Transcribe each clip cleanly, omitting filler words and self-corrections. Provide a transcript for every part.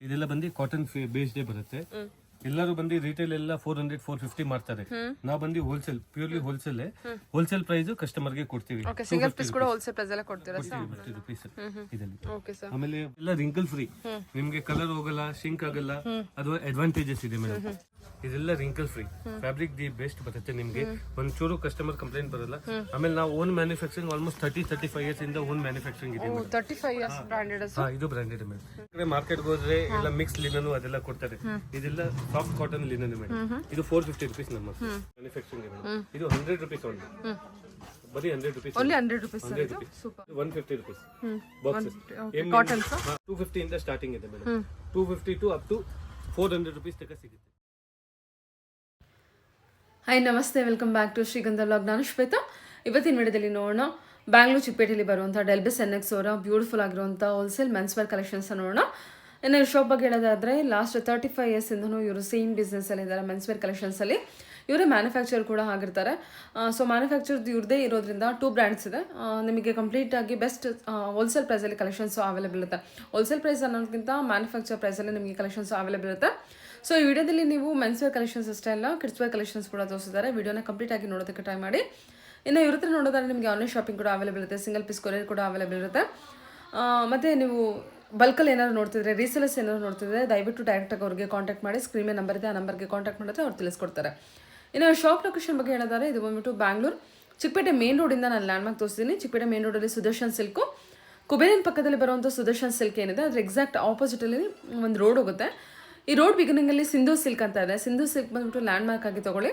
ಇದೆಲ್ಲ ಬಂದು cotton based ಬರುತ್ತೆ. ಎಲ್ಲರೂ ಬಂದು ರಿಟೇಲ್ ಎಲ್ಲ 400-450 ಮಾಡ್ತಾರೆ. ನಾವು ಬಂದು wholesale, purely wholesale price customer ಗೆ ಕೊಡ್ತೀವಿ. ಸಿಂಗಲ್ ಪೀಸ್ ಕೂಡ ಹೋಲ್ಸೇಲ್ ಪ್ರೈಸ್ ಎಲ್ಲ ಕೊಡ್ತೀರಾ ಸರ್? 50 rupees ಇದರಲ್ಲಿ. Okay sir. ಆಮೇಲೆ ಎಲ್ಲ ರಿಂಕಲ್ ಫ್ರೀ, ನಿಮ್ಗೆ ಕಲರ್ ಹೋಗಲ್ಲ, ಶಿಂಕ್ ಆಗಲ್ಲ, ಅದು ಅಡ್ವಾಂಟೇಜಸ್ ಇದೆ ಮೇಡಮ್. ಇದೆಲ್ಲ wrinkle free fabric, the best ಬರುತ್ತೆ ನಿಮ್ಗೆ. ಒಂಚೂರು ಕಸ್ಟಮರ್ ಕಂಪ್ಲೇಂಟ್ ಬರಲ್ಲ. ಆಮೇಲೆ ನಾವು ಓನ್ ಮ್ಯಾನುಫ್ಯಾಕ್ಚರಿಂಗ್ ಆಲ್ಮೋಸ್ಟ್ 30-35 years ಇಂದ ಓನ್ ಮ್ಯಾನುಫ್ಯಾಕ್ಚರಿಂಗ್ ಇದೆ. 35 years ಬ್ರಾಂಡೆಡ್ ಹಾ, ಇದು ಬ್ರಾಂಡೆಡ್ ಮೇಡಮ್. ಮಾರ್ಕೆಟ್ ಹೋದ್ರೆ ಎಲ್ಲ ಮಿಕ್ಸ್ ಲಿನನ್ ಅದೆಲ್ಲ ಕೊಡ್ತಾರೆ. ಇದೆಲ್ಲ ಸಾಫ್ಟ್ ಕಾಟನ್ ಲಿನನ್ ಮೇಡಮ್. ಇದು 450 rupees ನಮ್ಮ ಮ್ಯಾನುಫ್ಯಾಕ್ಚರಿಂಗ್ ಇದೆ. ಇದು 100 rupees ಓನ್ಲಿ, ಬರೀ 100 rupees. Only 100 rupees. 100 rupees. Super. 150 rupees boxes. Cotton sir 250 ಇಂದ ಸ್ಟಾರ್ಟಿಂಗ್ ಇದೆ madam. 250 to up to 400 rupees ತನಕ ಸಿಗುತ್ತೆ. ಹಾಯ್ ನಮಸ್ತೆ, welcome back to Shrigandha vlog. ನಾನು ಶ್ವೇತಾ. ಇವತ್ತಿನ ವಿಡಿಯೋದಲ್ಲಿ ನೋಡೋಣ ಬ್ಯಾಂಗ್ಳೂರು ಚಿಕ್ಕಪೇಟೆಯಲ್ಲಿ ಬರುವಂಥ ಡೆಲ್ಬಿಸ್ NX ಅವರ ಬ್ಯೂಟಿಫುಲ್ ಆಗಿರುವಂಥ ಹೋಲ್ಸೇಲ್ ಮೆನ್ಸ್ವೇರ್ ಕಲೆಕ್ಷನ್ಸ್ ನೋಡೋಣ. ಇನ್ನು ಇವ್ರ ಶಾಪ್ ಬಗ್ಗೆ ಹೇಳೋದಾದರೆ ಲಾಸ್ಟ್ 35 years ಇಂದನೂ ಇವರು ಸೇಮ್ ಬಿಸ್ನೆಸ್ಸಲ್ಲಿ ಇದ್ದಾರೆ. ಮೆನ್ಸ್ವೇರ್ ಕಲೆಕ್ಷನ್ಸಲ್ಲಿ ಇವರೇ ಮ್ಯಾನುಫ್ಯಾಕ್ಚರ್ ಕೂಡ ಆಗಿರ್ತಾರೆ. ಸೊ ಮ್ಯಾನುಫ್ಯಾಕ್ಚರ್ದು ಇವ್ರದೇ ಇರೋದ್ರಿಂದ 2 ಬ್ರ್ಯಾಂಡ್ಸ್ ಇದೆ. ನಿಮಗೆ ಕಂಪ್ಲೀಟಾಗಿ ಬೆಸ್ಟ್ ಹೋಲ್ಸೇಲ್ ಪ್ರೈಸಲ್ಲಿ ಕಲೆಕ್ಷನ್ಸು ಅವೈಲೇಬಲ್ ಇರುತ್ತೆ. ಹೋಲ್ಸೇಲ್ ಪ್ರೈಸ್ ಅನ್ನೋದಕ್ಕಿಂತ ಮ್ಯಾನುಫ್ಯಾಕ್ಚರ್ ಪ್ರೈಸಲ್ಲಿ ನಿಮಗೆ ಕಲೆಕ್ಷನ್ಸ್ ಅವೈಲೇಬಲ್ ಇರುತ್ತೆ. ಸೊ ಈ ವಿಡಿಯೋದಲ್ಲಿ ನೀವು ಮೆನ್ಸ್ವೇರ್ ಕಲೆಕ್ಷನ್ಸ್ ಅಷ್ಟೇ ಅಲ್ಲ, ಕಿಡ್ಸ್ವೇರ್ ಕಲೆಕ್ಷನ್ಸ್ ಕೂಡ ತೋರಿಸಿದ್ದಾರೆ. ವಿಡಿಯೋನ ಕಂಪ್ಲೀಟಾಗಿ ನೋಡೋದಕ್ಕೆ ಟ್ರೈ ಮಾಡಿ. ಇನ್ನು ಇವ್ರ ಹತ್ರ ನೋಡೋದಾದ್ರೆ ನಿಮಗೆ ಆನ್ಲೈನ್ ಶಾಪಿಂಗ್ ಕೂಡ ಅವೈಲೇಬಲ್ ಇರುತ್ತೆ, ಸಿಂಗಲ್ ಪೀಸ್ ಕೊರಿಯರ್ ಕೂಡ ಅವೈಲೇಬಲ್ ಇರುತ್ತೆ. ಮತ್ತು ನೀವು ಬಲ್ಕಲ್ಲಿ ಏನಾದ್ರು ನೋಡ್ತಿದ್ರೆ, ರೀಸೇಲರ್ಸ್ ಏನಾದ್ರು ನೋಡ್ತಿದ್ರೆ ದಯವಿಟ್ಟು ಡೈರೆಕ್ಟಾಗಿ ಅವ್ರಿಗೆ ಕಾಂಟ್ಯಾಕ್ಟ್ ಮಾಡಿ. ಸ್ಕ್ರೀನ್ ಮೇಲೆ ನಂಬರ್ ಇದೆ, ಆ ನಂಬರ್ಗೆ ಕಾಂಟ್ಯಾಕ್ಟ್ ಮಾಡಿದ್ರೆ ಅವ್ರು ತಿಳಿಸ್ಕೊಡ್ತಾರೆ. ಇನ್ನು ಶಾಪ್ ಲೊಕೇಶನ್ ಬಗ್ಗೆ ಹೇಳೋದಾದ್ರೆ ಇದು ಬಂದ್ಬಿಟ್ಟು ಬ್ಯಾಂಗ್ಳೂರು ಚಿಕ್ಕಪೇಟೆ ಮೇನ್ ರೋಡಿಂದ ನಾನು ಲ್ಯಾಂಡ್ಮಾರ್ಕ್ ತೋರಿಸ್ತೀನಿ. ಚಿಕ್ಕಪೇಟೆ ಮೇನ್ ರೋಡಲ್ಲಿ ಸುದರ್ಶನ್ ಸಿಲ್ಕು, ಕುಬೇರಿನ ಪಕ್ಕದಲ್ಲಿ ಬರುವಂಥ ಸುದರ್ಶನ್ ಸಿಲ್ಕ್ ಏನಿದೆ ಅದ್ರ ಎಕ್ಸಾಕ್ಟ್ ಆಪೋಸಿಟಲ್ಲಿ ಒಂದು ರೋಡ್ ಹೋಗುತ್ತೆ. ಈ ರೋಡ್ ಬಿಗಿನಿಂಗಲ್ಲಿ ಸಿಂಧು ಸಿಲ್ಕ್ ಅಂತ ಇದೆ. ಸಿಂಧು ಸಿಲ್ಕ್ ಬಂದ್ಬಿಟ್ಟು ಲ್ಯಾಂಡ್ಮಾರ್ಕ್ ಆಗಿ ತೊಗೊಳ್ಳಿ.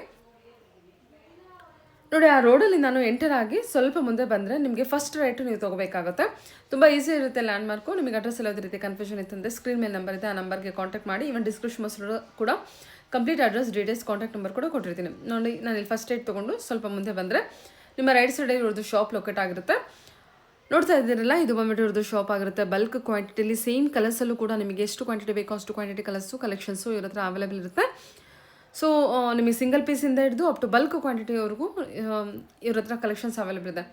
ನೋಡಿ, ಆ ರೋಡಲ್ಲಿ ನಾನು ಎಂಟರ್ ಆಗಿ ಸ್ವಲ್ಪ ಮುಂದೆ ಬಂದರೆ ನಿಮಗೆ ಫಸ್ಟ್ ರೈಟು ನೀವು ತೊಗೋಬೇಕಾಗುತ್ತೆ. ತುಂಬ ಈಸಿ ಇರುತ್ತೆ ಲ್ಯಾಂಡ್ಮಾರ್ಕು. ನಿಮಗೆ ಅಡ್ರೆಸ್ ಎಲ್ಲ ಯಾವುದೇ ರೀತಿ ಕನ್ಫ್ಯೂಷನ್ ಇತ್ತಂದರೆ ಸ್ಕ್ರೀನ್ ಮೇಲೆ ನಂಬರ್ ಇದೆ, ಆ ನಂಬರ್ಗೆ ಕಾಂಟ್ಯಾಕ್ಟ್ ಮಾಡಿ. ಈವನ್ ಡಿಸ್ಕ್ರಿಪ್ಷನ್ ಕೂಡ complete address, details, contact number ಕೂಡ ಕೊಟ್ಟಿರ್ತೀನಿ. ನೋಡಿ, ನಾನು ಇಲ್ಲಿ ಫಸ್ಟ್ ರೈಟ್ ತೊಗೊಂಡು ಸ್ವಲ್ಪ ಮುಂದೆ ಬಂದರೆ ನಿಮ್ಮ ರೈಟ್ ಸೈಡಲ್ಲಿ ಇರೋದು ಶಾಪ್ ಲೊಕೇಟ್ ಆಗಿರುತ್ತೆ. ನೋಡ್ತಾ ಇದ್ದೀರಲ್ಲ, ಇದು ಬಂದ್ಬಿಟ್ಟು ಇರೋದು ಶಾಪ್ ಆಗಿರುತ್ತೆ. ಬಲ್ಕ್ ಕ್ವಾಂಟಿಟಿಲಿ ಸೇಮ್ ಕಲರ್ಸಲ್ಲೂ ಕೂಡ ನಿಮಗೆ ಎಷ್ಟು ಕ್ವಾಂಟಿಟಿ ಬೇಕೋ ಅಷ್ಟು ಕ್ವಾಂಟಿಟಿ ಕಲೆಕ್ಷನ್ಸು ಇವ್ರ ಹತ್ರ ಅವೈಲೇಬಲ್ ಇರುತ್ತೆ. ಸೊ ನಿಮಗೆ ಸಿಂಗಲ್ ಪೀಸಿಂದ ಹಿಡಿದು ಅಪ್ ಟು ಬಲ್ಕ್ ಕ್ವಾಂಟಿಟಿವರೆಗೂ ಇವ್ರ ಹತ್ರ ಕಲೆಕ್ಷನ್ಸ್ ಅವೈಲೇಬಲ್ ಇದೆ.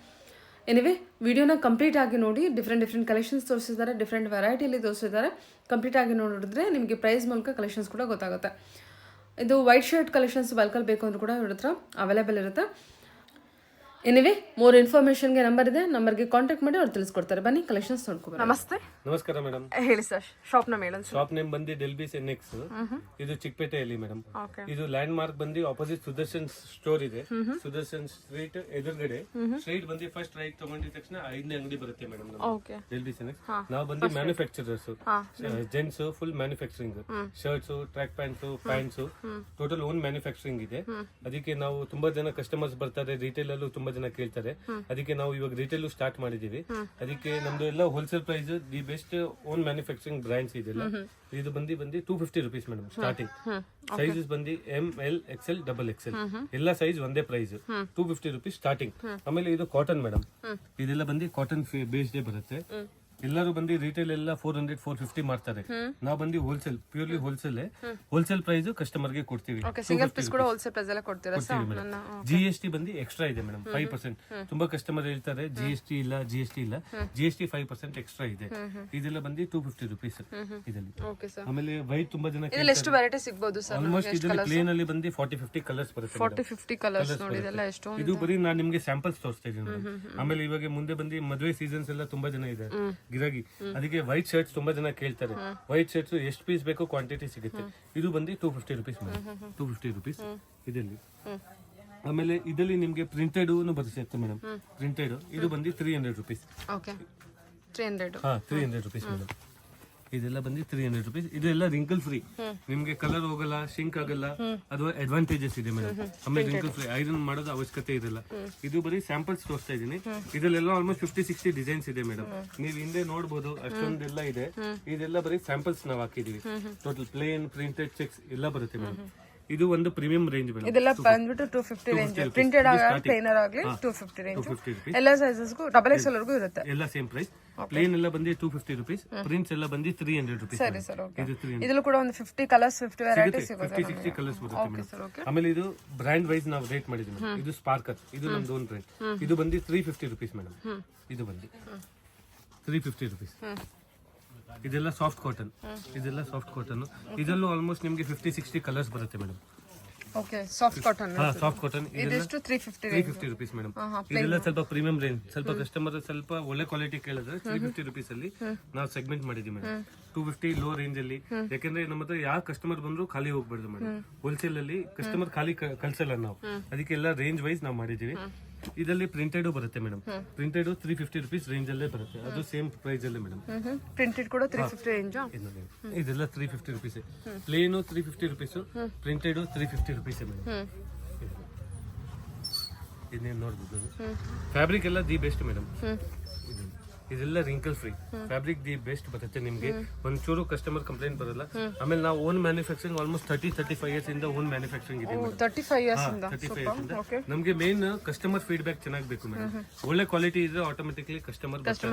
ಎನಿವೆ, ವಿಡಿಯೋನ ಕಂಪ್ಲೀಟಾಗಿ ನೋಡಿ. ಡಿಫ್ರೆಂಟ್ ಕಲೆಕ್ಷನ್ಸ್ ತೋರಿಸಿದ್ದಾರೆ, ಡಿಫ್ರೆಂಟ್ ವೆರೈಟಿಯಲ್ಲಿ ತೋರಿಸಿದ್ದಾರೆ. ಕಂಪ್ಲೀಟಾಗಿ ನೋಡಿದ್ರೆ ನಿಮಗೆ ಪ್ರೈಸ್ ಮೂಲಕ ಕಲೆಕ್ಷನ್ಸ್ ಕೂಡ ಗೊತ್ತಾಗುತ್ತೆ. ಇದು ವೈಟ್ ಶರ್ಟ್ ಕಲೆಕ್ಷನ್ಸ್ ಬಲ್ಕಲ್ಲಿ ಬೇಕು ಅಂದರೂ ಕೂಡ ಇವ್ರ ಹತ್ರ ಅವೈಲೇಬಲ್ ಇರುತ್ತೆ. ಎನಿವೆ, ಮೋರ್ ಇನ್ಫಾರ್ಮೇಷನ್ಗೆ ನಂಬರ್ ಇದೆ, ನಂಬರ್ಗೆ ಕಾಂಟ್ಯಾಕ್ಟ್ ಮಾಡಿ ಅವ್ರು ತಿಳಿಸ್ಕೊಡ್ತಾರೆ. ಬನ್ನಿ ಕಲೆಕ್ಷನ್ಸ್ ನೋಡ್ಕೊಬಾರ. ನಮಸ್ತೆ. ನಮಸ್ಕಾರ ಮೇಡಮ್. ಹೇಳಿ ಸರ್, ಶಾಪ್ ನೇಮ್ ಹೇಳಿ. ಶಾಪ್ ನೇಮ್ ಬಂದು ಡೆಲ್ಬಿಸ್ NX. ಇದು ಚಿಕ್ಕಪೇಟೆಯಲ್ಲಿ ಮೇಡಮ್. ಇದು ಲ್ಯಾಂಡ್ ಮಾರ್ಕ್ ಬಂದು ಆಪೋಸಿಟ್ ಸುದರ್ಶನ್ ಸ್ಟೋರ್ ಇದೆ. ಸುದರ್ಶನ್ ಸ್ಟ್ರೀಟ್ ಎದುರುಗಡೆ ಸ್ಟ್ರೀಟ್ ಬಂದು ಫಸ್ಟ್ ರೈಟ್ ತಗೊಂಡಿದ ತಕ್ಷಣ 5ನೇ ಅಂಗಡಿ ಬರುತ್ತೆ ಮೇಡಮ್. ಡೆಲ್ಬಿಸ್ NX ನಾವು ಬಂದು manufacturers, gents full manufacturing, shirts, track pants total own manufacturing ಇದೆ. ಅದಕ್ಕೆ ನಾವು ತುಂಬಾ ಜನ ಕಸ್ಟಮರ್ಸ್ ಬರ್ತಾರೆ, ರಿಟೇಲ್ ಅಲ್ಲೂ ತುಂಬಾ ಜನ ಕೇಳ್ತಾರೆ. ಅದಕ್ಕೆ ನಾವು ಇವಾಗ ರಿಟೇಲ್ ಸ್ಟಾರ್ಟ್ ಮಾಡಿದೀವಿ. ಅದಕ್ಕೆ ನಮ್ದು ಎಲ್ಲ wholesale price, the best own manufacturing brands ಇದೆಲ್ಲ. ಇದು ಬಂದು 250 rupees ಮೇಡಮ್ ಸ್ಟಾರ್ಟಿಂಗ್. ಸೈಜಸ್ ಬಂದು ML XL XXL ಎಲ್ಲ ಸೈಜ್ ಒಂದೇ ಪ್ರೈಸ್, 250 rupees ಸ್ಟಾರ್ಟಿಂಗ್. ಆಮೇಲೆ ಇದು ಕಾಟನ್ ಮೇಡಮ್. ಇದೆಲ್ಲ ಬಂದು ಕಾಟನ್ ಬೇಸ್ಡ್ ಬರುತ್ತೆ. ಎಲ್ಲರೂ ಬಂದು ರಿಟೇಲ್ ಎಲ್ಲ 400-450 ಮಾಡ್ತಾರೆ. ನಾವು ಬಂದು wholesale, purely wholesale price customer ಗೆ ಕೊಡ್ತೀವಿ. ಸಿಂಗಲ್ ಪೀಸ್ ಕೂಡ ಹೋಲ್ಸೇಲ್ ಪ್ರೈಸ್ ಎಲ್ಲ ಕೊಡ್ತೀರಾ ಸರ್? GST ಬಂದು ಎಕ್ಸ್ಟ್ರಾ ಇದೆ ಮೇಡಮ್, 5%. ತುಂಬಾ ಕಸ್ಟಮರ್ ಹೇಳ್ತಾರೆ GST ಇಲ್ಲ, GST 5% ಎಕ್ಸ್ಟ್ರಾ ಇದೆ. ಇದೆಲ್ಲ ಬಂದು 250 rupees ಇದರಲ್ಲಿ. ಆಮೇಲೆ ವೈಟ್ ತುಂಬಾ ಜನ ಎಷ್ಟು ವೆರೈಟಿ ಸಿಗಬಹುದು ಸರ್? ಆಲ್ಮೋಸ್ಟ್ ಇದರಲ್ಲಿ ಪ್ಲೇನ್ ಅಲ್ಲಿ ಬಂದು 40-50 ಕಲರ್ಸ್ ಬರುತ್ತೆ. 40-50 ಕಲರ್ಸ್ ನೋಡಿ, ಇದೆಲ್ಲ ಎಷ್ಟು? ಇದು ಬರೀ ನಾನು ನಿಮ್ಗೆ ಸ್ಯಾಂಪಲ್ಸ್ ತೋರಿಸ್ತಾ ಇದ್ದೀನಿ. ಆಮೇಲೆ ಇವಾಗ ಮುಂದೆ ಬಂದು ಮದುವೆ ಸೀಸನ್ಸ್ ಎಲ್ಲ ತುಂಬಾ ಜನ ಇದೆ ಗಿರಾಗಿ. ಅದಕ್ಕೆ ವೈಟ್ ಶರ್ಟ್ಸ್ ತುಂಬಾ ಜನ ಕೇಳ್ತಾರೆ. ವೈಟ್ ಶರ್ಟ್ಸ್ ಎಷ್ಟು ಪೀಸ್ ಬೇಕೋ ಕ್ವಾಂಟಿಟಿ ಸಿಗುತ್ತೆ. ಇದು ಬಂದು 250 rupees ಮೇಡಮ್, 250 rupees ಇದರಲ್ಲಿ. ಆಮೇಲೆ ಇದರಲ್ಲಿ ನಿಮ್ಗೆ ಪ್ರಿಂಟೆಡ್ ಬರುತ್ತೆ ಮೇಡಮ್. ಪ್ರಿಂಟೆಡ್ ಇದು ಬಂದು 300 rupees. 300 rupees madam. ಇದೆಲ್ಲ ಬಂದು 300 rupees. ಇದೆಲ್ಲ ರಿಂಕಲ್ ಫ್ರೀ, ನಿಮ್ಗೆ ಕಲರ್ ಹೋಗಲ್ಲ, ಶಿಂಕ್ ಆಗಲ್ಲ, ಅದು ಅಡ್ವಾಂಟೇಜಸ್ ಇದೆ ಮೇಡಮ್. ಆಮೇಲೆ ರಿಂಕಲ್ ಫ್ರೀ, ಐರನ್ ಮಾಡೋದು ಅವಶ್ಯಕತೆ ಇರಲ್ಲ. ಇದು ಬರೀ ಸ್ಯಾಂಪಲ್ಸ್ ತೋರಿಸ್ತಾ ಇದೀನಿ. ಇದೆಲ್ಲ ಆಲ್ಮೋಸ್ಟ್ 50-60 ಡಿಸೈನ್ಸ್ ಇದೆ ಮೇಡಮ್. ನೀವು ಹಿಂದೆ ನೋಡಬಹುದು, ಅಷ್ಟೊಂದೆಲ್ಲ ಇದೆ. ಇದೆಲ್ಲ ಬರೀ ಸ್ಯಾಂಪಲ್ಸ್ ನಾವು ಹಾಕಿದೀವಿ. ಟೋಟಲ್ ಪ್ಲೇನ್, ಪ್ರಿಂಟೆಡ್, ಚೆಕ್ಸ್ ಎಲ್ಲ ಬರುತ್ತೆ ಮೇಡಮ್. ಇದು ಒಂದು ಪ್ರೀಮಿಯಂ ರೇಂಜ್ ಮೇಡಮ್. ಇದೆಲ್ಲ ಬಂದ್ಬಿಟ್ಟು 250 ರೇಂಜ್. ಪ್ರಿಂಟೆಡ್ ಆಗಲಿ ಪ್ಲೇನರ್ ಆಗಲಿ 250 ರೇಂಜ್. ಎಲ್ಲ ಸೈಜಸ್ಗೂ XXL ವರೆಗೂ ಇರುತ್ತೆ. ಎಲ್ಲ ಸೇಮ್ ಪ್ರೈಸ್. ಪ್ಲೇನ್ ಎಲ್ಲ ಬಂದು 250 rupees, ಪ್ರಿಂಟ್ಸ್ ಎಲ್ಲ ಬಂದು 300 rupees. ಸರಿ ಸರ್, ಓಕೆ. ಇದಲ್ಲೂ ಕೂಡ ಒಂದು 50 ಕಲರ್ಸ್, 50 ವೆರೈಟಿ ಸಿಗುತ್ತೆ. 50-60 ಕಲರ್ಸ್ ಬರುತ್ತೆ ಮೇಡಮ್. ಆಮೇಲೆ ಇದು ಬ್ರ್ಯಾಂಡ್ ವೈಸ್ ನಾವು ರೇಟ್ ಮಾಡಿದ್ವಿ. ಇದು ಸ್ಪಾರ್ಕರ್, ಇದು ನಮ್ದು ಓನ್ ಬ್ರ್ಯಾಂಡ್. ಇದು ಬಂದು 350 rupees ಮೇಡಮ್. ಇದು ಬಂದು 350 rupees. ಇದೆಲ್ಲ ಸಾಫ್ಟ್ ಕಾಟನ್, ಇದೆಲ್ಲ ಸಾಫ್ಟ್ ಕಾಟನ್. ಇದರಲ್ಲೂ ಆಲ್ಮೋಸ್ಟ್ ನಿಮಗೆ 50-60 ಕಲರ್ಸ್ ಬರುತ್ತೆ ಮೇಡಮ್. Okay, soft cotton. ಹಾ, ಸಾಫ್ಟ್ ಕಾಟನ್. ಇದೆಷ್ಟು? 350 ರುಪೀಸ್ ಮೇಡಮ್. ಇದೆಲ್ಲ ಸ್ವಲ್ಪ ಪ್ರೀಮಿಯಂ ರೇಂಜ್. ಸ್ವಲ್ಪ ಕಸ್ಟಮರ್ ಸ್ವಲ್ಪ ಒಳ್ಳೆ ಕ್ವಾಲಿಟಿ ಕೇಳಿದ್ರೆ 350 ರುಪೀಸ್ ಅಲ್ಲಿ ನಾವು ಸೆಗ್ಮೆಂಟ್ ಮಾಡಿದೀವಿ ಮೇಡಮ್. 250 ಲೋ ರೇಂಜ್ ಅಲ್ಲಿ. ಯಾಕಂದ್ರೆ ನಮ್ಮ ಹತ್ರ ಯಾವ ಕಸ್ಟಮರ್ ಬಂದ್ರು ಖಾಲಿ ಹೋಗ್ಬಾರ್ದು ಮೇಡಮ್. ಹೋಲ್ಸೇಲ್ ಅಲ್ಲಿ ಕಸ್ಟಮರ್ ಖಾಲಿ ಕಳ್ಸಲ್ಲ ನಾವು, ಅದಕ್ಕೆಲ್ಲ ರೇಂಜ್ ವೈಸ್ ನಾವು ಮಾಡಿದೀವಿ. ಇದರಲ್ಲಿ ಪ್ರಿಂಟೆಡ್ ಬರುತ್ತೆ ಮೇಡಮ್. ಪ್ರಿಂಟೆಡ್ 350 ರುಪೀಸ್ ರೇಂಜ್ ಅಲ್ಲೇ ಬರುತ್ತೆ, ಅದು ಸೇಮ್ ಪ್ರೈಸ್ ಅಲ್ಲೇ ಮೇಡಮ್. ಪ್ರಿಂಟೆಡ್ ಕೂಡ 350 ರೇಂಜ್. ಇದೆಲ್ಲ 350 rupees. Plain 350 rupees, printed 350 rupees madam. ಇದನ್ನೇನು ನೋಡ್ಬೋದು, ಫ್ಯಾಬ್ರಿಕ್ ಎಲ್ಲ ದಿ ಬೆಸ್ಟ್ ಮೇಡಮ್. ಇದೆಲ್ಲ wrinkle free fabric, the best ಬರುತ್ತೆ ನಿಮ್ಗೆ. ಒಂಚೂರು ಕಸ್ಟಮರ್ ಕಂಪ್ಲೇಂಟ್ ಬರಲ್ಲ. ಆಮೇಲೆ ನಾವು ಓನ್ ಮ್ಯಾನುಫ್ಯಾಕ್ಚರಿಂಗ್ ಆಲ್ಮೋಸ್ಟ್ 30-35 ಇಯರ್ಸ್ ಇಂದ ಓನ್ ಮ್ಯಾನುಫ್ಯಾಕ್ಚರಿಂಗ್ ಇದೆ. 35 ಇಯರ್ಸ್ ಇಂದ. 35 ಇಯರ್ಸ್ ಇಂದ ನಮ್ಗೆ ಮೇನ್ ಕಸ್ಟಮರ್ ಫೀಡ್ಬ್ಯಾಕ್ ಚೆನ್ನಾಗಿ ಬೇಕು ಮೇಡಮ್. ಒಳ್ಳೆ ಕ್ವಾಲಿಟಿ ಇದ್ರೆ ಆಟೋಮೆಟಿಕ್ಲಿ ಕಸ್ಟಮರ್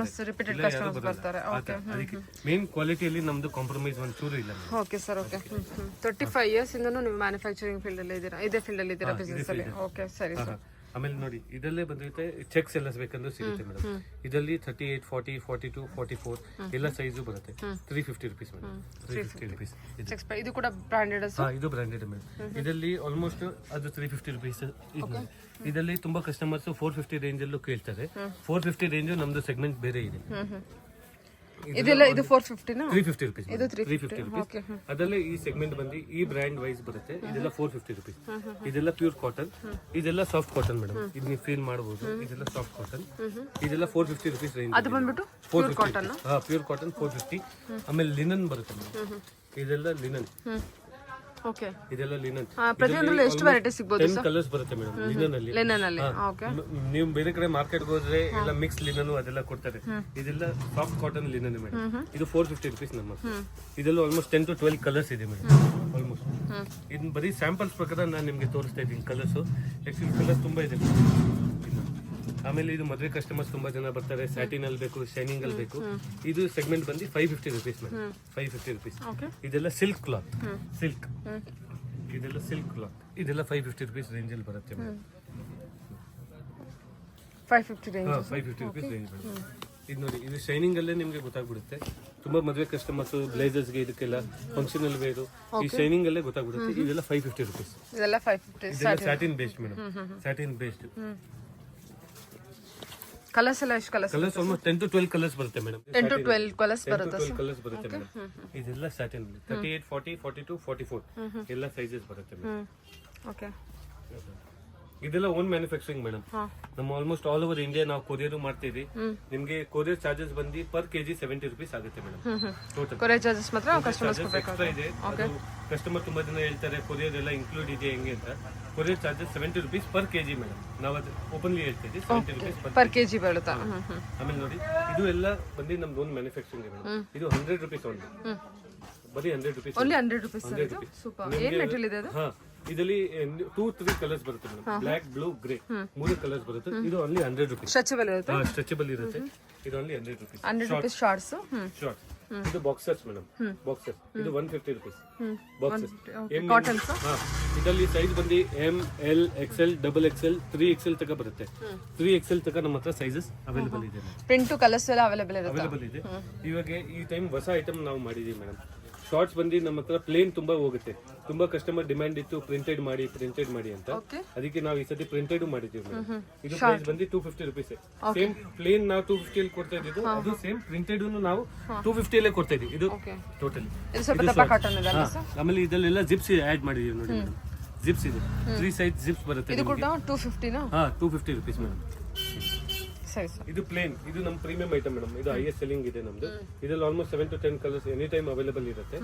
ರಿಪೀಟೆಡ್ ಕಸ್ಟಮರ್ಸ್ ಬರ್ತಾರೆ. ಅದಕ್ಕೆ ಮೇನ್ ಕ್ವಾಲಿಟಿಯಲ್ಲಿ ನಮ್ದು ಕಾಂಪ್ರಮೈಸ್ ಒಂಚೂರು ಇಲ್ಲ. Okay sir, okay. 35 ಇಯರ್ಸ್ ಇಂದನೂ ನೀವು ಮ್ಯಾನುಫ್ಯಾಕ್ಚರಿಂಗ್ ಫೀಲ್ಡ್ ಅಲ್ಲಿ ಇದ್ದೀರಾ, ಇದೇ ಫೀಲ್ಡ್ ಅಲ್ಲಿ ಇದ್ದೀರಾ ಬಿಸ್ನೆಸ್ ಅಲ್ಲಿ. ಓಕೆ, ಸರಿ ಸರ್. ಆಮೇಲೆ ನೋಡಿ ಇದಲ್ಲೇ ಬಂದಿರುತ್ತೆ ಚೆಕ್ಸ್ ಎಲ್ಲ ಬೇಕಂದ್ರೆ ಸಿಗುತ್ತೆ ಮೇಡಮ್. ಇದರಲ್ಲಿ 38, 40, 42, 44 ಎಲ್ಲ ಸೈಜು ಬರುತ್ತೆ. 350 ರುಪೀಸ್ ಮೇಡಮ್. 350 ರುಪೀಸ್. ಇದು ಕೂಡ ಬ್ರಾಂಡೆಡ್? ಇದು ಬ್ರಾಂಡೆಡ್ ಮೇಡಮ್. ಇದರಲ್ಲಿ ಆಲ್ಮೋಸ್ಟ್ ಅದು 350 ರುಪೀಸ್. ಇದರಲ್ಲಿ ತುಂಬಾ ಕಸ್ಟಮರ್ಸ್ 450 ರೇಂಜ್ ಅಲ್ಲೂ ಕೇಳ್ತಾರೆ. 450 ರೇಂಜ್ ನಮ್ದು ಸೆಗ್ಮೆಂಟ್ ಬೇರೆ ಇದೆ. ಇದೆಲ್ಲ ಇದು 450 ನಾ? 350 ರುಪೀಸ್. ಇದು 350 ರುಪೀಸ್. ಅದಲ್ಲೇ ಈ ಸೆಗ್ಮೆಂಟ್ ಬಂದು ಈ ಬ್ರ್ಯಾಂಡ್ ವೈಸ್ ಬರುತ್ತೆ. ಇದೆಲ್ಲ 450 ರುಪೀಸ್. ಇದೆಲ್ಲ ಪ್ಯೂರ್ ಕಾಟನ್, ಇದೆಲ್ಲ ಸಾಫ್ಟ್ ಕಾಟನ್ ಮೇಡಮ್. ಇದು ನೀವು ಫೀಲ್ ಮಾಡಬಹುದು. ಇದೆಲ್ಲ ಸಾಫ್ಟ್ ಕಾಟನ್. ಇದೆಲ್ಲ 450 ರುಪೀಸ್ ರೇಂಜ್. ಅದು ಬಂದ್ಬಿಟ್ಟು ಪ್ಯೂರ್ ಕಾಟನ್. ಹಾ, ಪ್ಯೂರ್ ಕಾಟನ್ 450. ಆಮೇಲೆ ಲಿನನ್ ಬರುತ್ತೆ ಮೇಡಮ್. ಇದೆಲ್ಲ ಲಿನನ್. ಓಕೆ, ಇದೆಲ್ಲ ಲಿನನ್. ಪ್ರತಿಯೊಂದರಲ್ಲಿ ಎಷ್ಟು ವೆರೈಟಿ ಸಿಗಬಹುದು? 10 ಕಲರ್ಸ್ ಬರುತ್ತೆ ಮೇಡಮ್ ಲಿನನ್ ಅಲ್ಲಿ. ಲಿನನ್ ಅಲ್ಲಿ. ಓಕೆ. ನೀವು ಬೇರೆ ಕಡೆ ಮಾರ್ಕೆಟ್ ಹೋದ್ರೆ ಎಲ್ಲ ಮಿಕ್ಸ್ ಲಿನನ್ ಅದೆಲ್ಲ ಕೊಡ್ತಾರೆ. ಇದೆಲ್ಲ ಸಾಫ್ಟ್ ಕಾಟನ್ ಲಿನನ್ ಮೇಡಮ್. ಇದು 450 ರುಪೀಸ್ ನಮ್ಮ. ಇದೆಲ್ಲ ಆಲ್ಮೋಸ್ಟ್ 10 to 12 ಕಲರ್ಸ್ ಇದೆ ಮೇಡಮ್. ಆಲ್ಮೋಸ್ಟ್ ಇದನ್ನ ಬರೀ ಸ್ಯಾಂಪಲ್ಸ್ ಪ್ರಕಾರ ನಾನು ನಿಮ್ಗೆ ತೋರಿಸ್ತಾ ಇದ್ದೀನಿ ಕಲರ್ಸ್. ಆಕ್ಚುಲಿ ಕಲರ್ಸ್ ತುಂಬಾ ಇದೆ. ಆಮೇಲೆ ಇದು ಮದುವೆ ಕಸ್ಟಮರ್ಸ್ ತುಂಬಾ ಜನ ಬರ್ತಾರೆ. ಸ್ಯಾಟಿನ್ ಅಲ್ಲಿ ಬೇಕು, ಶೈನಿಂಗ್ ಅಲ್ಲಿ ಬೇಕು. ಇದು ಸೆಗ್ಮೆಂಟ್ ಬಂದು 550 ರುಪೀಸ್ ಮೇಡಮ್. 550 ರುಪೀಸ್. ಇದೆಲ್ಲ ಸಿಲ್ಕ್ ಕ್ಲಾತ್, ಸಿಲ್ಕ್. ಇದೆಲ್ಲ ಸಿಲ್ಕ್ ಕ್ಲಾತ್. ಇದೆಲ್ಲ 550 ರುಪೀಸ್ ರೇಂಜ್ ಅಲ್ಲಿ ಬರುತ್ತೆ madam. 550 range. 550 rupees range madam. ಇದು ನೋಡಿ, ಇದು ಶೈನಿಂಗ್ ಅಲ್ಲೇ ನಿಮ್ಗೆ ಗೊತ್ತಾಗ್ಬಿಡುತ್ತೆ. ತುಂಬಾ ಮದುವೆ ಕಸ್ಟಮರ್ಸ್ ಬ್ಲೇಸರ್ಸ್ ಗೆ ಇದಕ್ಕೆಲ್ಲ ಫಂಕ್ಷನಲ್ ವೇರು ಈ ಶೈನಿಂಗ್ ಅಲ್ಲೇ ಗೊತ್ತಾಗ್ಬಿಡುತ್ತೆ. ಇದೆಲ್ಲ 550 ರುಪೀಸ್. ಇದೆಲ್ಲ 550. ಇದೆಲ್ಲ satin based madam. Satin based. Colours ಎಲ್ಲ ಎಷ್ಟು colours? Colours almost 10 to 12 colours ಬರುತ್ತೆ ಮೇಡಮ್. 10 to 12 ಕಲರ್ಸ್ ಬರುತ್ತೆ. 12 ಕಲರ್ಸ್ ಬರುತ್ತೆ ಮೇಡಮ್. ಇದೆಲ್ಲ ಸ್ಯಾಟಿನ್ 38, 40, 42, 44 ಎಲ್ಲ ಸೈಜಸ್ ಬರುತ್ತೆ ಮೇಡಮ್. ಓಕೆ. ಇದೆಲ್ಲ ಓನ್ ಮ್ಯಾನುಫ್ಯಾಕ್ಚರಿಂಗ್ ಮೇಡಮ್. ನಮ್ಮ ಆಲ್ಮೋಸ್ಟ್ ಆಲ್ ಓವರ್ ಇಂಡಿಯಾ ನಾವು ಕೊರಿಯರ್ ಮಾಡ್ತೀವಿ. ನಿಮ್ಗೆ ಕೊರಿಯರ್ ಚಾರ್ಜಸ್ ಬಂದು ಪರ್ ಕೆಜಿ 70 ರುಪೀಸ್ ಆಗುತ್ತೆ ಮೇಡಮ್. ಟೋಟಲ್ ಕೊರಿಯರ್ ಚಾರ್ಜಸ್ ಮಾತ್ರ ಕಸ್ಟಮರ್ಸ್ ಎಕ್ಸ್ಟ್ರಾ ಇದೆ. ಕಸ್ಟಮರ್ ತುಂಬಾ ಜನ ಹೇಳ್ತಾರೆ ಕೊರಿಯರ್ ಎಲ್ಲ ಇನ್ಕ್ಲೂಡ್ ಇದೆ ಹೆಂಗೆ ಅಂತ. Courier charges 70 rupees per KG madam. ನಾವು ಅದು ಓಪನ್ಲಿ ಹೇಳ್ತೀವಿ 70 ರುಪೀಸ್ ಪರ್ ಕೆಜಿ ಬೀಳುತ್ತಾ. ಆಮೇಲೆ ನೋಡಿ ಇದು ಎಲ್ಲ ಬಂದು ನಮ್ದು ಓನ್ ಮ್ಯಾನುಫ್ಯಾಕ್ಚರಿಂಗ್ ಮೇಡಮ್. ಇದು 100 ರುಪೀಸ್ ಓನ್ಲಿ. ಬರೀ 100 ರುಪೀಸ್. Only 100 rupees. ಸೂಪರ್. ಏನ್ ಮೆಟೀರಿಯಲ್ ಇದೆ ಅದು? ಹಾ, ಇದರಲ್ಲಿ 2-3 ಕಲರ್ಸ್ ಬರುತ್ತೆ madam. Black, blue, grey 3 colours ಬರುತ್ತೆ. ಇದು ಓನ್ಲಿ 100 ರುಪೀಸ್. ಸ್ಟ್ರೆಚಬಲ್ ಇರುತ್ತೆ. ಸ್ಟ್ರೆಚಬಲ್ ಇರುತ್ತೆ. ಇದು only 100 rupees. 100 rupees shorts. Short. ಇದು ಬಾಕ್ಸರ್ಸ್ ಮೇಡಮ್. ಬಾಕ್ಸರ್ಸ್ ಇದು 150 ರುಪೀಸ್. Boxes cottons. ಇದರಲ್ಲಿ ಸೈಜ್ ಬಂದು M, L, XL, XXL, 3XL ತನಕ ಬರುತ್ತೆ. 3XL ತನಕ ನಮ್ಮ ಹತ್ರ ಸೈಜಸ್ ಅವೈಲೇಬಲ್ ಇದೆ. ಪ್ರಿಂಟ್ ಕಲರ್ಸ್ ಎಲ್ಲ ಅವೈಲೇಬಲ್ ಇದೆ. ಇವಾಗ ಈ ಟೈಮ್ ಹೊಸ ಐಟಮ್ ನಾವು ಮಾಡಿದೀವಿ ಮೇಡಮ್. ಶಾರ್ಟ್ಸ್ ಬಂದು ನಮ್ಮ ಹತ್ರ ಪ್ಲೇನ್ ತುಂಬಾ ಹೋಗುತ್ತೆ. ತುಂಬಾ ಕಸ್ಟಮರ್ ಡಿಮ್ಯಾಂಡ್ ಇತ್ತು ಪ್ರಿಂಟೆಡ್ ಮಾಡಿ ಅಂತ. ಅದಕ್ಕೆ ನಾವು ಈ ಸತಿ ಪ್ರಿಂಟೆಡ್ ಮಾಡಿದೀವಿ ಮೇಡಮ್. ಇದು ಪ್ರೈಸ್ ಬಂದು 250 ರುಪೀಸ್. ಸೇಮ್ ಪ್ಲೇನ್ ನಾವು 250 ಅಲ್ಲಿ ಕೊಡ್ತಾ ಇದ್ದೀವಿ. ಅದು ಸೇಮ್ ಪ್ರಿಂಟೆಡ್ ನಾವು 250 ಅಲ್ಲೇ ಕೊಡ್ತಾ ಇದೀವಿ. ಇದು ಟೋಟಲಿ. ಆಮೇಲೆ ಇದಲ್ಲೆಲ್ಲ ಜಿಪ್ಸ್ ಆಡ್ ಮಾಡಿದೀವಿ ನೋಡಿ ಮೇಡಮ್. ಜಿಪ್ಸ್ ಇದೆ 3 ಸೈಜ್ ಜಿಪ್ಸ್ ಬರುತ್ತೆ. ಇದು ಕೂಡ 250 ನಾ? ಹಾ, 250 ರುಪೀಸ್ ಮೇಡಮ್. ಸರಿ ಸರ್. ಇದು ಪ್ಲೇನ್. ಇದು ನಮ್ಮ ಪ್ರೀಮಿಯಂ ಐಟಮ್ ಮೇಡಮ್. ಇದು ಹೈಯೆಸ್ಟ್ ಸೆಲ್ಲಿಂಗ್ ಇದೆ ನಮ್ದು. ಇದರಲ್ಲಿ almost 7 to 10 colours any time available ಇರುತ್ತೆ.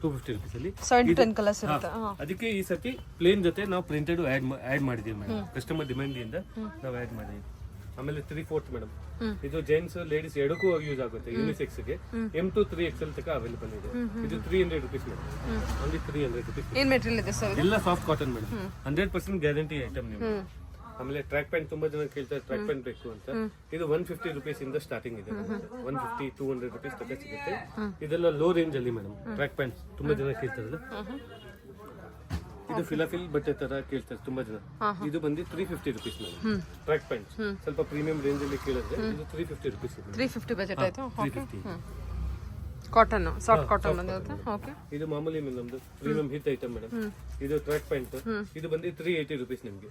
250 ರುಪೀಸ್ ಅಲ್ಲಿ 7 to 10 ಕಲರ್ಸ್ ಇರುತ್ತೆ. ಅದಕ್ಕೆ ಈ ಸತಿ ಪ್ಲೇನ್ ಜೊತೆ ನಾವು ಪ್ರಿಂಟೆಡ್ ಆಡ್ ಮಾಡಿದೀವಿ ಮೇಡಮ್. ಕಸ್ಟಮರ್ ಡಿಮ್ಯಾಂಡ್ ಇಂದ ನಾವು ಆಡ್ ಮಾಡಿದೀವಿ. ಆಮೇಲೆ 3/4 ಮೇಡಮ್. ಇದು ಜೆಂಟ್ಸ್ ಲೇಡೀಸ್ ಎರಡಕ್ಕೂ ಯೂಸ್ ಆಗುತ್ತೆ. ಯೂನಿಸೆಕ್ಸ್ ಗೆ M to 3XL ತನಕ ಅವೈಲೇಬಲ್ ಇದೆ. ಇದು 300 ರುಪೀಸ್ ಮೇಡಮ್. Only 300 rupees. ಏನ್ ಮೆಟೀರಿಯಲ್ ಇದೆ ಸರ್? ಎಲ್ಲ soft cotton madam. 100% guarantee item ನೀವು. ಆಮೇಲೆ ಟ್ರ್ಯಾಕ್ ಪ್ಯಾಂಟ್ ತುಂಬಾ ಜನ ಕೇಳ್ತಾರೆ ಟ್ರ್ಯಾಕ್ ಪ್ಯಾಂಟ್ ಬೇಕು ಅಂತ. ಇದು 150 ರುಪೀಸ್ ಇಂದ ಸ್ಟಾರ್ಟಿಂಗ್ ಇದೆ. 150, 200 ರುಪೀಸ್ ತನಕ ಸಿಗುತ್ತೆ. ಇದೆಲ್ಲ ಲೋ ರೇಂಜ್ ಅಲ್ಲಿ ಮೇಡಮ್. ಟ್ರ್ಯಾಕ್ ಪ್ಯಾಂಟ್ ತುಂಬಾ ಜನ ಕೇಳ್ತಾರಲ್ಲ. ಇದು ಫಿಲಾಫಿಲ್ ಬಟ್ಟೆ ತರ ಕೇಳ್ತಾರೆ ತುಂಬಾ ಜನ. ಇದು ಬಂದು 350 ರುಪೀಸ್ ಮೇಡಮ್. ಟ್ರ್ಯಾಕ್ ಪ್ಯಾಂಟ್ ಸ್ವಲ್ಪ ಪ್ರೀಮಿಯಂ ರೇಂಜ್ ಅಲ್ಲಿ ಕೇಳಿದ್ರೆ ಇದು 350 ರುಪೀಸ್. 350 ಬಜೆಟ್ ಆಯ್ತು. 350. ಕಾಟನ್ ಸಾಫ್ಟ್ ಕಾಟನ್ ಬಂದಿರುತ್ತೆ. ಓಕೆ, ಇದು ಮಾಮೂಲಿ ನಮ್ದು ಪ್ರೀಮಿಯಂ ಹಿಟ್ ಐಟಮ್ ಮೇಡಮ್. ಇದು ಟ್ರ್ಯಾಕ್ ಪ್ಯಾಂಟ್, ಇದು ಬಂದು 380 rupees ನಿಮ್ಗೆ.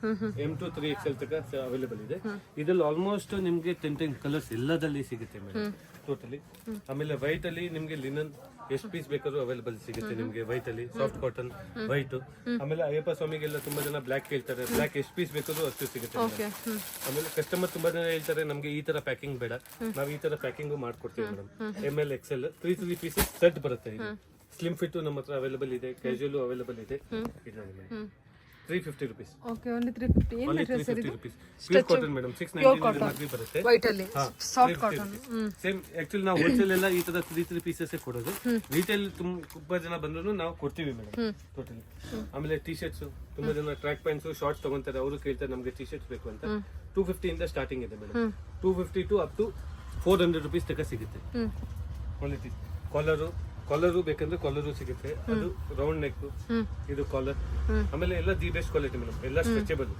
M2 3XL ತನಕ ಅವೈಲೇಬಲ್ ಇದೆ. ಇದ್ರಲ್ಲಿ ಆಲ್ಮೋಸ್ಟ್ ನಿಮ್ಗೆ 10 ಕಲರ್ಸ್ ಎಲ್ಲದಲ್ಲಿ ಸಿಗುತ್ತೆ ಮೇಡಮ್ ಟೋಟಲಿ. ಆಮೇಲೆ ವೈಟ್ ಅಲ್ಲಿ ನಿಮ್ಗೆ ಲಿನನ್ ಎಷ್ಟು ಪೀಸ್ ಬೇಕಾದ್ರೂ ಅವೈಲೇಬಲ್ ಸಿಗುತ್ತೆ ನಿಮ್ಗೆ. ವೈಟ್ ಅಲ್ಲಿ ಸಾಫ್ಟ್ ಕಾಟನ್ ವೈಟ್. ಆಮೇಲೆ ಅಯ್ಯಪ್ಪ ಸ್ವಾಮಿಗೆಲ್ಲ ತುಂಬಾ ಜನ ಬ್ಲಾಕ್ ಕೇಳ್ತಾರೆ, ಬ್ಲಾಕ್ ಎಷ್ಟು ಪೀಸ್ ಬೇಕಾದ್ರೂ ಅಷ್ಟು ಸಿಗುತ್ತೆ madam. ಆಮೇಲೆ ಕಸ್ಟಮರ್ ತುಂಬಾ ಜನ ಹೇಳ್ತಾರೆ ನಮ್ಗೆ ಈ ತರ ಪ್ಯಾಕಿಂಗ್ ಬೇಡ, ನಾವು ಈ ತರ ಪ್ಯಾಕಿಂಗ್ ಮಾಡ್ಕೊಡ್ತೀವಿ madam. ML XL 3 pieces set ಬರುತ್ತೆ. ಇದು ಸ್ಲಿಮ್ ಫಿಟ್ ನಮ್ಮ ಹತ್ರ ಅವೈಲೇಬಲ್ ಇದೆ, ಕ್ಯಾಶುಯಲ್ ಅವೈಲೇಬಲ್ ಇದೆ. 350 rupees. Okay, only 350. ಏನು Only ಮೆಟೀರಿಯಲ್ ಸರ್ 350 ಇದು? rupees. Pure cotton madam. 690 mark ಬರುತ್ತೆ. ವೈಟ್ ಅಲ್ಲಿ ಸಾಫ್ಟ್ ಕಾಟನ್. ಸೇಮ್ ಆಕ್ಚುಲಿ ನಾವು ಹೋಲ್ಸೇಲ್ ಎಲ್ಲ ಈ ತರ 3 ಪೀಸಸ್ ಕೊಡೋದು. ರಿಟೇಲ್ ತುಂಬಾ ಜನ ಬಂದ್ರು ನಾವು ಕೊಡ್ತೀವಿ ಮೇಡಮ್ ಟೋಟಲಿ. ಆಮೇಲೆ ಟಿ ಶರ್ಟ್ಸ್ ತುಂಬಾ ಜನ ಟ್ರ್ಯಾಕ್ ಪ್ಯಾಂಟ್ಸ್ ಶಾರ್ಟ್ಸ್ ತಗೊಂತಾರೆ, ಅವರು ಕೇಳ್ತಾರೆ ನಮ್ಗೆ ಟಿ ಶರ್ಟ್ಸ್ ಬೇಕು ಅಂತ. 250 ಇಂದ ಸ್ಟಾರ್ಟಿಂಗ್ ಇದೆ madam. 250 to up to 400 rupees ತನಕ ಸಿಗುತ್ತೆ. ಕ್ವಾಲಿಟಿ ಕಾಲರು ಬೇಕಂದ್ರೆ ಕಾಲರು ಸಿಗುತ್ತೆ. ಅದು ರೌಂಡ್ ನೆಕ್, ಇದು ಕಾಲರ್. ಆಮೇಲೆ ಎಲ್ಲ ದಿ ಬೆಸ್ಟ್ ಕ್ವಾಲಿಟಿ ಮೇಡಮ್, ಎಲ್ಲ ಸ್ಟ್ರೆಚಬಲ್.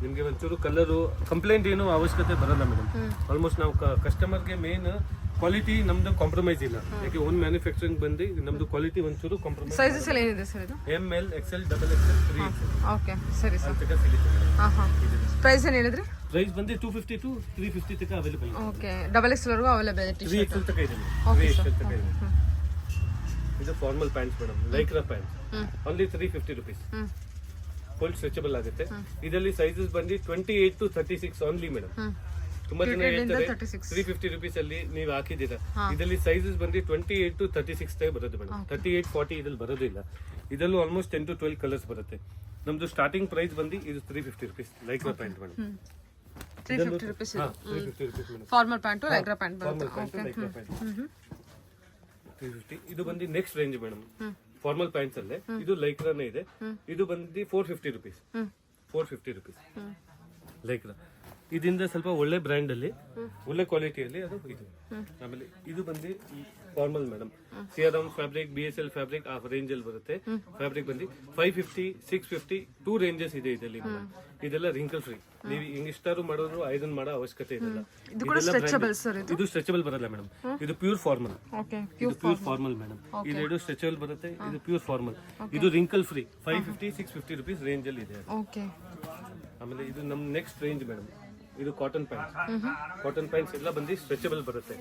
ನಿಮ್ಗೆ ಒಂಚೂರು ಕಲರು ಕಂಪ್ಲೇಂಟ್ ಏನು ಅವಶ್ಯಕತೆ ಬರಲ್ಲ ಮೇಡಮ್. ಆಲ್ಮೋಸ್ಟ್ ನಾವು ಕಸ್ಟಮರ್ಗೆ ಮೇನ್ ಕ್ವಾಲಿಟಿ ನಮ್ದು ಕಾಂಪ್ರಮೈಸ್ ಇಲ್ಲ. ಯಾಕೆ ಓನ್ ಮ್ಯಾನುಫ್ಯಾಕ್ಚರಿಂಗ್ ಬಂದು ನಮ್ದು ಕ್ವಾಲಿಟಿ ಒಂಚೂರು ಕಾಂಪ್ರಮೈಸ್. ಸೈಜಸ್ ಎಲ್ಲ ಏನಿದೆ ಸರ್ ಇದು? ML XL XXL 3XL okay, ಸರಿ ಸರ್. ತನಕ ಸಿಗುತ್ತೆ ಮೇಡಮ್. ಪ್ರೈಸ್ ಏನು ಹೇಳಿದ್ರಿ? ಪ್ರೈಸ್ ಬಂದು 250 ಟು 350 ತನಕ ಅವೈಲೇಬಲ್ ಇದೆ. ಓಕೆ, XXL ವರೆಗೂ ಅವೈಲೇಬಲ್ ಇದೆ. 3XL ತನಕ ಇದೆ. 3XL ತನಕ ಇದೆ. ಇದು formal pants madam, Lycra pant. Only 350 rupees. Full stretchable ಆಗುತ್ತೆ. ಇದರಲ್ಲಿ ಸೈಜಸ್ ಬಂದು 28 to 36 ಓನ್ಲಿ ಮೇಡಮ್. ತುಂಬಾ ಜನ ಹೇಳ್ತಾರೆ 350 rupees ಅಲ್ಲಿ ನೀವು ಹಾಕಿದ್ದೀರಾ. ಇದರಲ್ಲಿ ಸೈಜಸ್ ಬಂದು 28 to 36 ತನಕ ಬರುತ್ತೆ ಮೇಡಮ್. 38 40 ಇದ್ರಲ್ಲಿ ಬರೋದಿಲ್ಲ. ಇದರಲ್ಲೂ ಆಲ್ಮೋಸ್ಟ್ 10 to 12 ಕಲರ್ಸ್ ಬರುತ್ತೆ. ನಮ್ದು ಸ್ಟಾರ್ಟಿಂಗ್ ಪ್ರೈಸ್ ಬಂದು ಇದು 350 rupees lycra pant madam. 350 rupees. 350 rupees ಮೇಡಮ್. ಫಾರ್ಮಲ್ ಪ್ಯಾಂಟು ಲೈಕ್ರಾ ಪ್ಯಾಂಟ್ ಬರುತ್ತೆ. Lycra pant 350. ಇದು ಬಂದು next range madam. Formal pants ಅಲ್ಲೇ ಇದು ಲೈಕ್ರಾನೇ ಇದೆ. ಇದು ಬಂದು 450 rupees. 450 rupees Lycra. ಇದರಿಂದ ಸ್ವಲ್ಪ ಒಳ್ಳೆ ಬ್ರ್ಯಾಂಡ್ ಅಲ್ಲಿ ಒಳ್ಳೆ ಕ್ವಾಲಿಟಿಯಲ್ಲಿ ಅದು ಇದು. ಆಮೇಲೆ ಇದು ಬಂದು formal madam, Siyaram fabric, BSL fabric ಆ ರೇಂಜ್ ಅಲ್ಲಿ ಬರುತ್ತೆ. ಫ್ಯಾಬ್ರಿಕ್ ಬಂದು 550 650 2 ರೇಂಜಸ್ ಇದೆ ಇದರಲ್ಲಿ ಮೇಡಮ್. ಇದೆಲ್ಲ ರಿಂಕಲ್ ಫ್ರೀ. ನೀವು ಹಿಂಗಿಷ್ಟಾರು ಮಾಡೋರು ಐರನ್ ಮಾಡೋ ಅವಶ್ಯಕತೆ ಇಲ್ಲ. ಇದು ಸ್ಟ್ರೆಚಬಲ್ ಬರಲ್ಲ ಮೇಡಮ್. ಇದು ಪ್ಯೂರ್ ಫಾರ್ಮಲ್. ಇದು ಪ್ಯೂರ್ ಫಾರ್ಮಲ್ ಮೇಡಮ್. ಇದೆರಡು ಸ್ಟ್ರೆಚಬಲ್ ಬರುತ್ತೆ. ಇದು ಪ್ಯೂರ್ ಫಾರ್ಮಲ್. ಇದು ರಿಂಕಲ್ ಫ್ರೀ. 550 650 rupees ರೇಂಜ್ ಅಲ್ಲಿ ಇದೆ. ಆಮೇಲೆ ಇದು ನಮ್ ನೆಕ್ಸ್ಟ್ ರೇಂಜ್ ಮೇಡಮ್. ಇದು ಕಾಟನ್ ಪ್ಯಾಂಟ್ಸ್. ಕಾಟನ್ ಪ್ಯಾಂಟ್ಸ್ ಎಲ್ಲ ಬಂದು ಸ್ಟ್ರೆಚಬಲ್ ಬರುತ್ತೆ.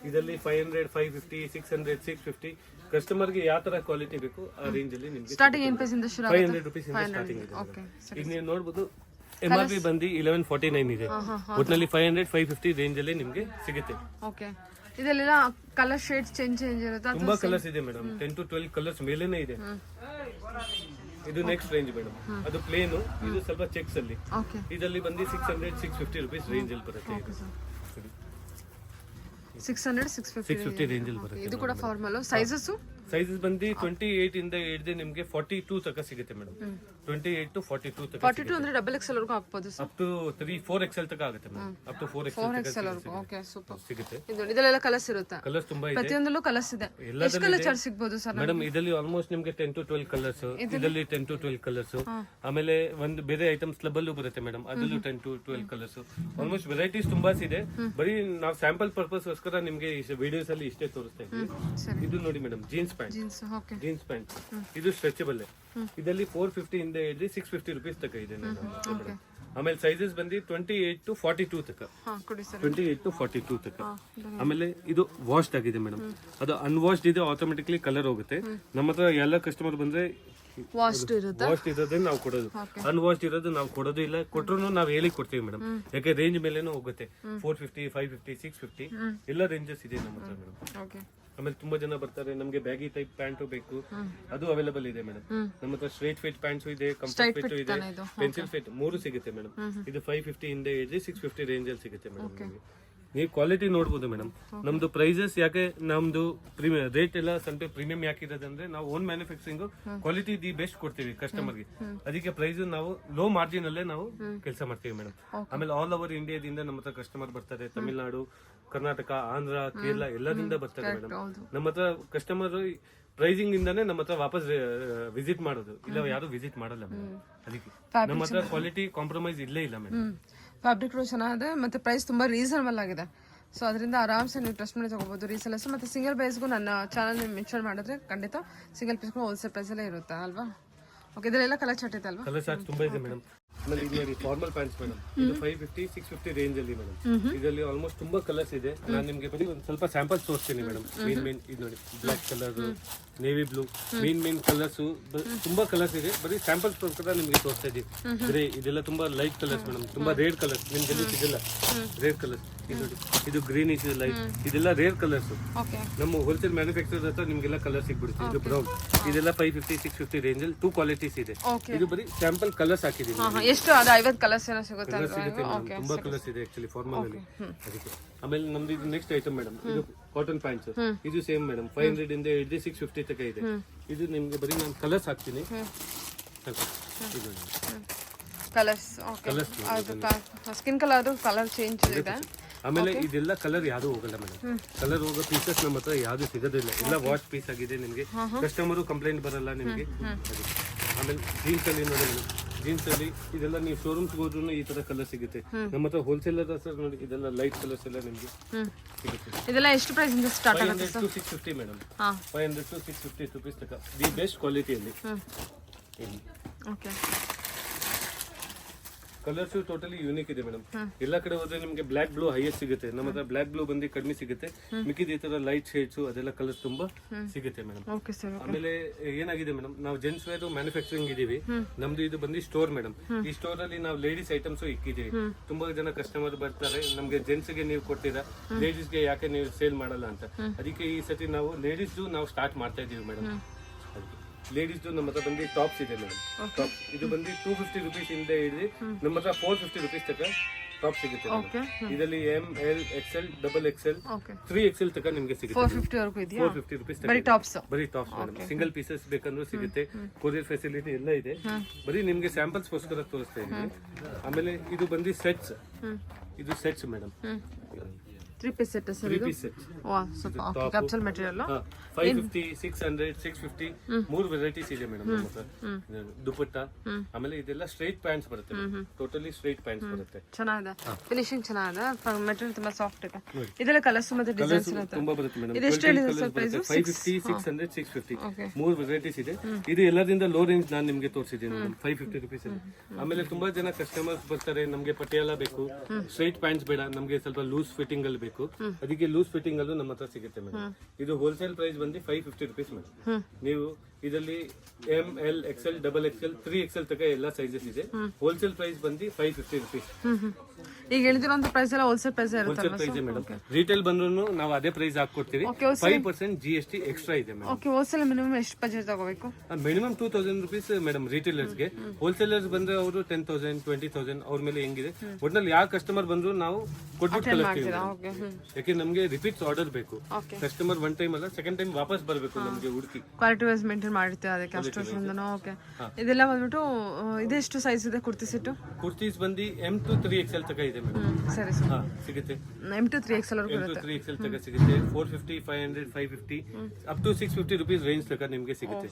ಇದರಲ್ಲಿ 500 550 600 650 ಕಸ್ಟಮರ್ಗೆ ಯಾವ ತರ ಕ್ವಾಲಿಟಿ ಬೇಕು ಆ ರೇಂಜ್ ಅಲ್ಲಿ ನಿಮಗೆ ಸ್ಟಾರ್ಟಿಂಗ್ ಏನು ಪ್ರೈಸ್ ಇಂದ ಶುರು ಆಗುತ್ತೆ? 500 rupees ಇಂದ ಸ್ಟಾರ್ಟಿಂಗ್ ಇದೆ. ಈಗ ನೀವು ನೋಡಬಹುದು MRP ಬಂದು 1149 ಇದೆ. ಒಟ್ನಲ್ಲಿ 500 550 ರೇಂಜ್ ಅಲ್ಲಿ ನಿಮಗೆ ಸಿಗುತ್ತೆ. ಓಕೆ, ಇದೆಲ್ಲ ಕಲರ್ ಶೇಡ್ಸ್ ಚೇಂಜ್ ಇರುತ್ತೆ? ತುಂಬಾ ಕಲರ್ಸ್ ಇದೆ ಮೇಡಮ್. 10 to 12 ಕಲರ್ಸ್ ಮೇಲೇನೆ ಇದೆ. ಇದು ನೆಕ್ಸ್ಟ್ ರೇಂಜ್ ಮೇಡಮ್. ಅದು ಪ್ಲೇನ್, ಇದು ಸ್ವಲ್ಪ ಚೆಕ್ಸ್ ಅಲ್ಲಿ. ಇದರಲ್ಲಿ ಬಂದು 600 650 rupees ರೇಂಜ್ ಅಲ್ಲಿ ಬರುತ್ತೆ. 600 650 ರೇಂಜ್ ಅಲ್ಲಿ ಬರುತ್ತೆ. ಇದು ಕೂಡ ಫಾರ್ಮಲ್. ಸೈಜಸ್ ಬಂದು 28 ಇಂದ ಹಿಡಿದು ನಿಮಗೆ 42 ತನಕ ಸಿಗುತ್ತೆ ಮೇಡಮ್. 28 to 42 ತನಕ. 42 ಅಂದ್ರೆ XXL ವರೆಗೂ ಹಾಕಬಹುದು ಸರ್? ಅಪ್ ಟು 4XL ತನಕ ಆಗುತ್ತೆ ಮೇಡಮ್. ಅಪ್ ಟು 4XL ವರೆಗೂ. ಓಕೆ, ಸೂಪರ್ ಸಿಗುತ್ತೆ. ಇದೆಲ್ಲ ಕಲರ್ಸ್ ಇರುತ್ತೆ? ಕಲರ್ಸ್ ತುಂಬಾ ಇದೆ. ಪ್ರತಿಯೊಂದಲ್ಲೂ ಕಲರ್ಸ್ ಇದೆ. ಎಷ್ಟು ಕಲರ್ ಚಾರ್ಜ್ ಸಿಗಬಹುದು ಸರ್ ಮೇಡಮ್? ಇದರಲ್ಲಿ ಆಲ್ಮೋಸ್ಟ್ ನಿಮಗೆ 10 to 12 ಕಲರ್ಸ್. ಇದರಲ್ಲಿ 10 to 12 ಕಲರ್ಸ್. ಆಮೇಲೆ ಒಂದು ಬೇರೆ ಐಟಮ್ಸ್ ಕ್ಲಬ್ ಅಲ್ಲೂ ಬರುತ್ತೆ ಮೇಡಮ್. ಅದರಲ್ಲೂ 10 to 12 ಕಲರ್ಸ್. ಆಲ್ಮೋಸ್ಟ್ ವೆರೈಟೀಸ್ ತುಂಬಾ ಇದೆ. ಬರೀ ನಾವು ಸ್ಯಾಂಪಲ್ ಪರ್ಪಸ್ ಗೋಸ್ಕರ ನಿಮಗೆ ವಿಡಿಯೋಸ್ ಅಲ್ಲಿ ಇಷ್ಟೇ ತೋರಿಸ್ತಾ ಇದ್ದೀವಿ. ಇದು ನೋಡಿ madam, jeans pant. Jeans pant ಇದು ಸ್ಟ್ರೆಚಬಲ್. ಇದರಲ್ಲಿ 450 ಇಂದ ಹಿಡಿದು 650 rupees ತನಕ ಇದೆ ಮೇಡಮ್. ಆಮೇಲೆ ಸೈಜಸ್ ಬಂದು 28 to 42 ತನಕ. 28 to 42 ತನಕ. ಆಮೇಲೆ ಇದು ವಾಶ್ಡ್ ಆಗಿದೆ ಮೇಡಮ್. ಅದು ಅನ್ವಾಶ್ಡ್ ಇದೆ, ಆಟೋಮೆಟಿಕ್ಲಿ ಕಲರ್ ಹೋಗುತ್ತೆ. ನಮ್ಮ ಹತ್ರ ಎಲ್ಲ ಕಸ್ಟಮರ್ ಬಂದ್ರೆ ವಾಶ್ಡ್ ಇರೋದೇ ನಾವು ಕೊಡೋದು. ಅನ್ವಾಶ್ಡ್ ಇರೋದು ನಾವು ಕೊಡೋದು ಇಲ್ಲ. ಕೊಟ್ರು ನಾವು ಹೇಳಿ ಕೊಡ್ತೀವಿ ಮೇಡಮ್. ಯಾಕೆ ರೇಂಜ್ ಮೇಲೇನೂ ಹೋಗುತ್ತೆ. 450 550 650 ಎಲ್ಲ ರೇಂಜಸ್ ಇದೆ ನಮ್ಮ ಹತ್ರ ಮೇಡಮ್. ಆಮೇಲೆ ತುಂಬಾ ಜನ ಬರ್ತಾರೆ ನಮ್ಗೆ ಬ್ಯಾಗಿ ಟೈಪ್ ಪ್ಯಾಂಟು ಬೇಕು, ಅದು ಅವೈಲೇಬಲ್ ಇದೆ ಮೇಡಮ್. ನಮ್ಮ ಹತ್ರ ಸ್ಟ್ರೈಟ್ ಫಿಟ್ ಪ್ಯಾಂಟ್ಸ್ ಇದೆ, ಕಂಫರ್ಟ್ ಫಿಟ್ ಇದೆ, ಪೆನ್ಸಿಲ್ ಫಿಟ್ 3 ಸಿಗುತ್ತೆ ಮೇಡಮ್. ಇದು 550 ಇಂದ ಹಿಡಿದು 650 ರೇಂಜ್ ಅಲ್ಲಿ ಸಿಗುತ್ತೆ ಮೇಡಮ್. ನೀವು ಕ್ವಾಲಿಟಿ ನೋಡ್ಬೋದು ಮೇಡಮ್. ನಮ್ದು ಪ್ರೈಸಸ್ ಯಾಕೆ ನಮ್ದು ರೇಟ್ ಎಲ್ಲ ಸ್ವಲ್ಪ ಪ್ರೀಮಿಯಂ ಯಾಕಿರೋದಂದ್ರೆ ನಾವು own manufacturing quality the best ಕೊಡ್ತೀವಿ ಕಸ್ಟಮರ್ಗೆ. ಅದಕ್ಕೆ ಪ್ರೈಸ್ ನಾವು ಲೋ ಮಾರ್ಜಿನ್ ಅಲ್ಲೇ ನಾವು ಕೆಲಸ ಮಾಡ್ತೀವಿ ಮೇಡಮ್. ಆಮೇಲೆ ಆಲ್ ಓವರ್ ಇಂಡಿಯಾದಿಂದ ನಮ್ಮ ಹತ್ರ ಕಸ್ಟಮರ್ ಬರ್ತಾರೆ. ತಮಿಳ್ನಾಡು, ಕರ್ನಾಟಕ, ಆಂಧ್ರ, ಕೇರಳ ಎಲ್ಲದಿಂದ ಬರ್ತಾರೆ ಮೇಡಮ್. ನಮ್ಮ ಹತ್ರ ಕಸ್ಟಮರ್ ಪ್ರೈಸಿಂಗ್ ಇಂದಾನೆ ನಮ್ಮ ಹತ್ರ ವಾಪಸ್ ವಿಸಿಟ್ ಮಾಡೋದು ಇಲ್ಲ, ಯಾರು ವಿಸಿಟ್ ಮಾಡಲ್ಲ ಮೇಡಮ್. ಅದಕ್ಕೆ ನಮ್ಮ ಹತ್ರ ಕ್ವಾಲಿಟಿ ಕಾಂಪ್ರಮೈಸ್ ಇಲ್ಲೇ ಇಲ್ಲ ಮೇಡಮ್. ಫ್ಯಾಬ್ರಿಕ್ ಚೆನ್ನಾಗಿದೆ ಮತ್ತೆ ಪ್ರೈಸ್ ತುಂಬಾ ರೀಸನಬಲ್ ಆಗಿದೆ. ಸೊ ಅದರಿಂದ ಆರಾಮ್ಸೆ ನೀವು ಟ್ರಸ್ಟ್ ಮಾಡಿ ತೊಗೋಬೋದು ರೀಸೆಲರ್ಸ್. ಮತ್ತು ಸಿಂಗಲ್ ಪ್ರೈಸ್ಗೂ ನನ್ನ ಚಾನಲ್ ನೀವು ಮೆನ್ಷನ್ ಮಾಡಿದ್ರೆ ಖಂಡಿತ ಸಿಂಗಲ್ ಪೀಸ್ಗೂ ಹೋಲ್ಸೇಲ್ ಪ್ರೈಸಲ್ಲೇ ಇರುತ್ತೆ ಅಲ್ವಾ? ಓಕೆ, ಇದರಲ್ಲೆಲ್ಲ ಕಲರ್ ಚಾರ್ಟ್ ಇದೆ ಅಲ್ವಾ? ಕಲರ್ ಚಾರ್ಟ್ ತುಂಬಾ ಇದೆ ಮೇಡಮ್. ಆಮೇಲೆ ಇದು ನೋಡಿ ಫಾರ್ಮಲ್ ಪ್ಯಾಂಟ್ಸ್ ಮೇಡಮ್, ಇದು 550 650 ರೇಂಜ್ ಅಲ್ಲಿ ಮೇಡಮ್. ಇದರಲ್ಲಿ ಆಲ್ಮೋಸ್ಟ್ ತುಂಬಾ ಕಲರ್ಸ್ ಇದೆ. ನಾನು ನಿಮಗೆ ಬರೀ ಒಂದು ಸ್ವಲ್ಪ ಸ್ಯಾಂಪಲ್ಸ್ ತೋರಿಸ್ತೀನಿ ಮೇಡಮ್. ಮೇನ್ ಇದು ನೋಡಿ black colour, navy blue, main colours ತುಂಬಾ ಕಲರ್ಸ್ ಇದೆ. ಬರೀ ಸ್ಯಾಂಪಲ್ಸ್ ಪ್ರಕಾರ ನಿಮಗೆ ತೋರಿಸ್ತಾ ಇದೀವಿ. ಗ್ರೇ ಇದೆಲ್ಲ ತುಂಬಾ ಲೈಟ್ ಕಲರ್ಸ್ ಮೇಡಮ್, ತುಂಬಾ ರೇರ್ ಕಲರ್ಸ್ ನಿಮ್ಗೆಲ್ಲ ಸಿಗಲ್ಲ. ರೇರ್ ಕಲರ್ಸ್ ಇದು ನೋಡಿ, ಇದು ಗ್ರೀನ್ ಇದೆ ಲೈಟ್, ಇದೆಲ್ಲ ರೇರ್ ಕಲರ್ಸ್. ನಮ್ಮ ಹೋಲ್ಸೇಲ್ ಮ್ಯಾನುಫ್ಯಾಕ್ಚರ್ ಹತ್ರ ನಿಮ್ಗೆಲ್ಲ ಕಲರ್ ಸಿಗ್ಬಿಡುತ್ತೆ. ಇದು ಬ್ರೌನ್, ಇದೆಲ್ಲ 550 650 ರೇಂಜ್ ಅಲ್ಲಿ 2 ಕ್ವಾಲಿಟೀಸ್ ಇದೆ. ಇದು ಬರೀ ಸ್ಯಾಂಪಲ್ ಕಲರ್ಸ್ ಹಾಕಿದೀನಿ. ಎಷ್ಟು ಅದು 50 ಕಲರ್ಸ್ ಏನೋ ಸಿಗುತ್ತೆ ಕಲರ್ ಸಿಗುತ್ತೆ ಮೇಡಮ್, ತುಂಬಾ ಕಲರ್ಸ್ ಇದೆ ಆಕ್ಚುಲಿ ಫಾರ್ಮಲ್ ಅಲ್ಲಿ ಅದಕ್ಕೆ. ಆಮೇಲೆ ನಮ್ದು ಇದು ನೆಕ್ಸ್ಟ್ ಐಟಮ್ ಮೇಡಮ್, ಇದು ಕಾಟನ್ ಪ್ಯಾಂಟ್ಸ್. ಇದು ಸೇಮ್ ಮೇಡಮ್ 500 ಇಂದ ಹಿಡಿದು 650 ತನಕ ಇದೆ. ಇದು ನಿಮ್ಗೆ ಬರೀ ನಾನು ಕಲರ್ಸ್ ಹಾಕ್ತೀನಿ. ಇದು colours skin colour colour change ಇದೆ. ಆಮೇಲೆ ಇದೆಲ್ಲ ಕಲರ್ ಯಾವ್ದು ಹೋಗಲ್ಲ ಮೇಡಮ್. ಕಲರ್ ಹೋಗೋ ಪೀಸಸ್ ನಮ್ಮ ಹತ್ರ ಯಾವ್ದು ಸಿಗೋದಿಲ್ಲ, ಎಲ್ಲ ವಾಶ್ ಪೀಸ್ ಆಗಿದೆ. ನಿಮ್ಗೆ ಕಸ್ಟಮರ್ ಕಂಪ್ಲೇಂಟ್ ಬರಲ್ಲ ನಿಮ್ಗೆ. ಆಮೇಲೆ ಜೀನ್ಸ್ ಅಲ್ಲಿ ನೋಡಿ ಮೇಡಮ್, ಜೀನ್ಸ್ ಅಲ್ಲಿ ಇದೆಲ್ಲ ನೀವು ಶೋರೂಮ್ಸ್ ಹೋದ್ರೂ ಈ ತರ ಕಲರ್ ಸಿಗುತ್ತೆ. ನಮ್ಮ ಹತ್ರ ಹೋಲ್ಸೇಲರ್ ಸರ್ ನೋಡಿ, ಇದೆಲ್ಲ ಲೈಟ್ ಕಲರ್ಸ್ ಎಲ್ಲ ನಿಮ್ಗೆ ಸಿಗುತ್ತೆ. ಇದೆಲ್ಲ ಎಷ್ಟು ಪ್ರೈಸ್ ಇಂದ ಸ್ಟಾರ್ಟ್ ಆಗುತ್ತೆ? 500 to 650 ಮೇಡಮ್. 500 to 650 rupees ತನಕ ದಿ ಬೆಸ್ಟ್ ಕ್ವಾಲಿಟಿಯಲ್ಲಿ. ಓಕೆ, ಕಲರ್ಸ್ ಟೋಟಲಿ ಯೂನಿಕ್ ಇದೆ ಮೇಡಮ್. ಎಲ್ಲ ಕಡೆ ಹೋದ್ರೆ ನಿಮ್ಗೆ ಬ್ಲಾಕ್ ಬ್ಲೂ ಹೈಯೆಸ್ಟ್ ಸಿಗುತ್ತೆ. ನಮ್ಮ ಹತ್ರ ಬ್ಲಾಕ್ ಬ್ಲೂ ಬಂದು ಕಡಿಮೆ ಸಿಗುತ್ತೆ. ಮಿಕ್ಕಿದ ಈ ತರ ಲೈಟ್ ಶೇಡ್ಸ್ ಅದೆಲ್ಲ ಕಲರ್ಸ್ ತುಂಬಾ ಸಿಗುತ್ತೆ ಮೇಡಮ್. ಆಮೇಲೆ ಏನಾಗಿದೆ ಮೇಡಮ್, ನಾವು ಜೆಂಟ್ಸ್ ವೇರ್ ಮ್ಯಾನುಫ್ಯಾಕ್ಚರಿಂಗ್ ಇದೀವಿ. ನಮ್ದು ಇದು ಬಂದು ಸ್ಟೋರ್ ಮೇಡಮ್. ಈ ಸ್ಟೋರ್ ಅಲ್ಲಿ ನಾವು ಲೇಡೀಸ್ ಐಟಮ್ಸ್ ಇಕ್ಕಿದೀವಿ. ತುಂಬಾ ಜನ ಕಸ್ಟಮರ್ ಬರ್ತಾರೆ, ನಮ್ಗೆ ಜೆಂಟ್ಸ್ ಗೆ ನೀವು ಕೊಡ್ತೀರಾ, ಲೇಡೀಸ್ ಗೆ ಯಾಕೆ ನೀವು ಸೇಲ್ ಮಾಡಲ್ಲ ಅಂತ. ಅದಕ್ಕೆ ಈ ಸತಿ ನಾವು ಲೇಡೀಸ್ ನಾವು ಸ್ಟಾರ್ಟ್ ಮಾಡ್ತಾ ಇದೀವಿ ಮೇಡಮ್. ಲೇಡೀಸ್ ನಮ್ಮ ಹತ್ರ ಬಂದು ಟಾಪ್ಸ್ ಇದೆ ಮೇಡಮ್. ಟಾಪ್ ಇದು ಬಂದು 250 rupees ಇಂದ ಹಿಡಿದು ನಮ್ಮ ಹತ್ರ 450 rupees ತನಕ ಟಾಪ್ ಸಿಗುತ್ತೆ. ಇದರಲ್ಲಿ ML XL XXL 3XL ತನಕ ನಿಮ್ಗೆ ಸಿಗುತ್ತೆ. 450 rupees ಬರೀ ಟಾಪ್ಸ್ ಮೇಡಮ್. ಸಿಂಗಲ್ ಪೀಸಸ್ ಬೇಕಂದ್ರೂ ಸಿಗುತ್ತೆ. ಕೊರಿಯರ್ ಫೆಸಿಲಿಟಿ ಎಲ್ಲ ಇದೆ. ಬರೀ ನಿಮ್ಗೆ ಸ್ಯಾಂಪಲ್ಸ್ ಗೋಸ್ಕರ ತೋರಿಸ್ತಾ ಇದ್ದೀನಿ. ಆಮೇಲೆ ಇದು ಬಂದು ಸೆಟ್ಸ್, ಇದು sets madam. 3 piece set sir. 3 piece set. ವಾಹ್ ಸೂಪರ್. Okay, capsule material. 550 600 650 ಮೂರು ವೆರೈಟೀಸ್ ಇದೆ ಮೇಡಮ್ ನಮ್ಮ ಹತ್ರ. ದುಪಟ್ಟ, ಆಮೇಲೆ ಇದೆಲ್ಲ ಸ್ಟ್ರೈಟ್ ಪ್ಯಾಂಟ್ಸ್ ಬರುತ್ತೆ. ಟೋಟಲಿ ಸ್ಟ್ರೈಟ್ ಪ್ಯಾಂಟ್ಸ್ ಬರುತ್ತೆ. ಚೆನ್ನಾಗಿದೆ, ಫಿನಿಶಿಂಗ್ ಚೆನ್ನಾಗಿದೆ, ಮೆಟೀರಿಯಲ್ ತುಂಬಾ ಸಾಫ್ಟ್ ಇದೆ. ಇದೆಲ್ಲ ಕಲರ್ಸ್ ಮತ್ತೆ ಡಿಸೈನ್ಸ್ ಇರುತ್ತೆ, ತುಂಬಾ ಬರುತ್ತೆ ಮೇಡಮ್. ಇದು ಎಷ್ಟು ಹೇಳಿದೆ ಸರ್ ಪ್ರೈಸ್? 550 600 650 ಮೂರು ವೆರೈಟೀಸ್ ಇದೆ. ಇದು ಎಲ್ಲರಿಂದ ಲೋ ರೇಂಜ್ ನಾನು ನಿಮಗೆ ತೋರಿಸಿದ್ದೀನಿ ಮೇಡಮ್, 550 rupees ಅಲ್ಲಿ. ಆಮೇಲೆ ತುಂಬಾ ಜನ ಕಸ್ಟಮರ್ಸ್ ಬರ್ತಾರೆ, ನಮಗೆ ಪಟಿಯಾಲ ಬೇಕು, ಸ್ಟ್ರೈಟ್ ಪ್ಯಾಂಟ್ಸ್ ಬೇಡ, ನಮಗೆ ಸ್ವಲ್ಪ ಲೂಸ್ ಫಿಟ್ಟಿಂಗ್ ಅಲ್ಲಿ ಬೇಕು. ಅದಕ್ಕೆ ಲೂಸ್ ಫಿಟ್ಟಿಂಗ್ ಅಲ್ಲೂ ನಮ್ಮ ಹತ್ರ ಸಿಗುತ್ತೆ ಮೇಡಮ್. ಇದು ಹೋಲ್ಸೇಲ್ ಪ್ರೈಸ್ ಬಂದು 550 rupees ಮೇಡಮ್. ನೀವು ಇದರಲ್ಲಿ ML XL XXL 3XL ತನಕ ಎಲ್ಲ ಸೈಜಸ್ ಇದೆ. ಹೋಲ್ಸೇಲ್ ಪ್ರೈಸ್ ಬಂದು 550 rupees. ಈಗ ಹೇಳಿದಿರೋಂತ ಪ್ರೈಸ್ ಎಲ್ಲ ಹೋಲ್ಸೇಲ್ ಪ್ರೈಸ್ ಇರುತ್ತೆ. Wholesale price madam. ರಿಟೇಲ್ ಬಂದ್ರು ನಾವು ಅದೇ ಪ್ರೈಸ್ ಹಾಕೊಡ್ತೀವಿ. 5% GST ಎಕ್ಸ್ಟ್ರಾ ಇದೆ ಮೇಡಮ್. ಓಕೆ, ಹೋಲ್ಸೇಲ್ ಮಿನಿಮಮ್ ಎಷ್ಟು ಬಜೆಟ್ ತಗೋಬೇಕು? ಮಿನಿಮಮ್ 2000 rupees ಮೇಡಮ್ ರಿಟೇಲರ್ಸ್ ಗೆ. ಹೋಲ್ಸೇಲರ್ಸ್ ಬಂದ್ರೆ ಅವರು 10,000 20,000 ಅವ್ರ ಮೇಲೆ ಹೆಂಗಿದೆ. ಒಟ್ನಲ್ಲಿ ಯಾವ ಕಸ್ಟಮರ್ ಬಂದ್ರು ನಾವು ಕೊಟ್ಬಿಟ್ಟು ಕಳಿಸ್ತೀವಿ. ಯಾಕೆ ನಮ್ಗೆ ರಿಪೀಟ್ಸ್ ಆರ್ಡರ್ ಬೇಕು. ಕಸ್ಟಮರ್ ಒನ್ ಟೈಮ್ ಅಲ್ಲ, ಸೆಕೆಂಡ್ ಟೈಮ್ ವಾಪಸ್ ಬರಬೇಕು ನಮ್ಗೆ ಹುಡುಕಿ. ಕ್ವಾಲಿಟಿ ವೈಸ್ ಮೇಂಟೈನ್ ಮಾಡಿರ್ತೀವಿ ಅದಕ್ಕೆ ಅಷ್ಟು ವರ್ಷದಿಂದ. ಓಕೆ, ಇದೆಲ್ಲ ಬಂದ್ಬಿಟ್ಟು ಇದೆಷ್ಟು ಸೈಜ್ ಇದೆ ಕುರ್ತಿ ಸೆಟ್? ಕುರ್ತೀಸ್ ಬಂದು M to 3XL ತನಕ ಇದೆ ಮೇಡಮ್. ಸರಿ ಸರ್, ಸಿಗುತ್ತೆ. M to 3XL ವರೆಗೂ ಇರುತ್ತೆ. 3XL ತನಕ ಸಿಗುತ್ತೆ. 450 500 550 ಅಪ್ ಟು 650 rupees ರೇಂಜ್ ತನಕ ನಿಮ್ಗೆ ಸಿಗುತ್ತೆ.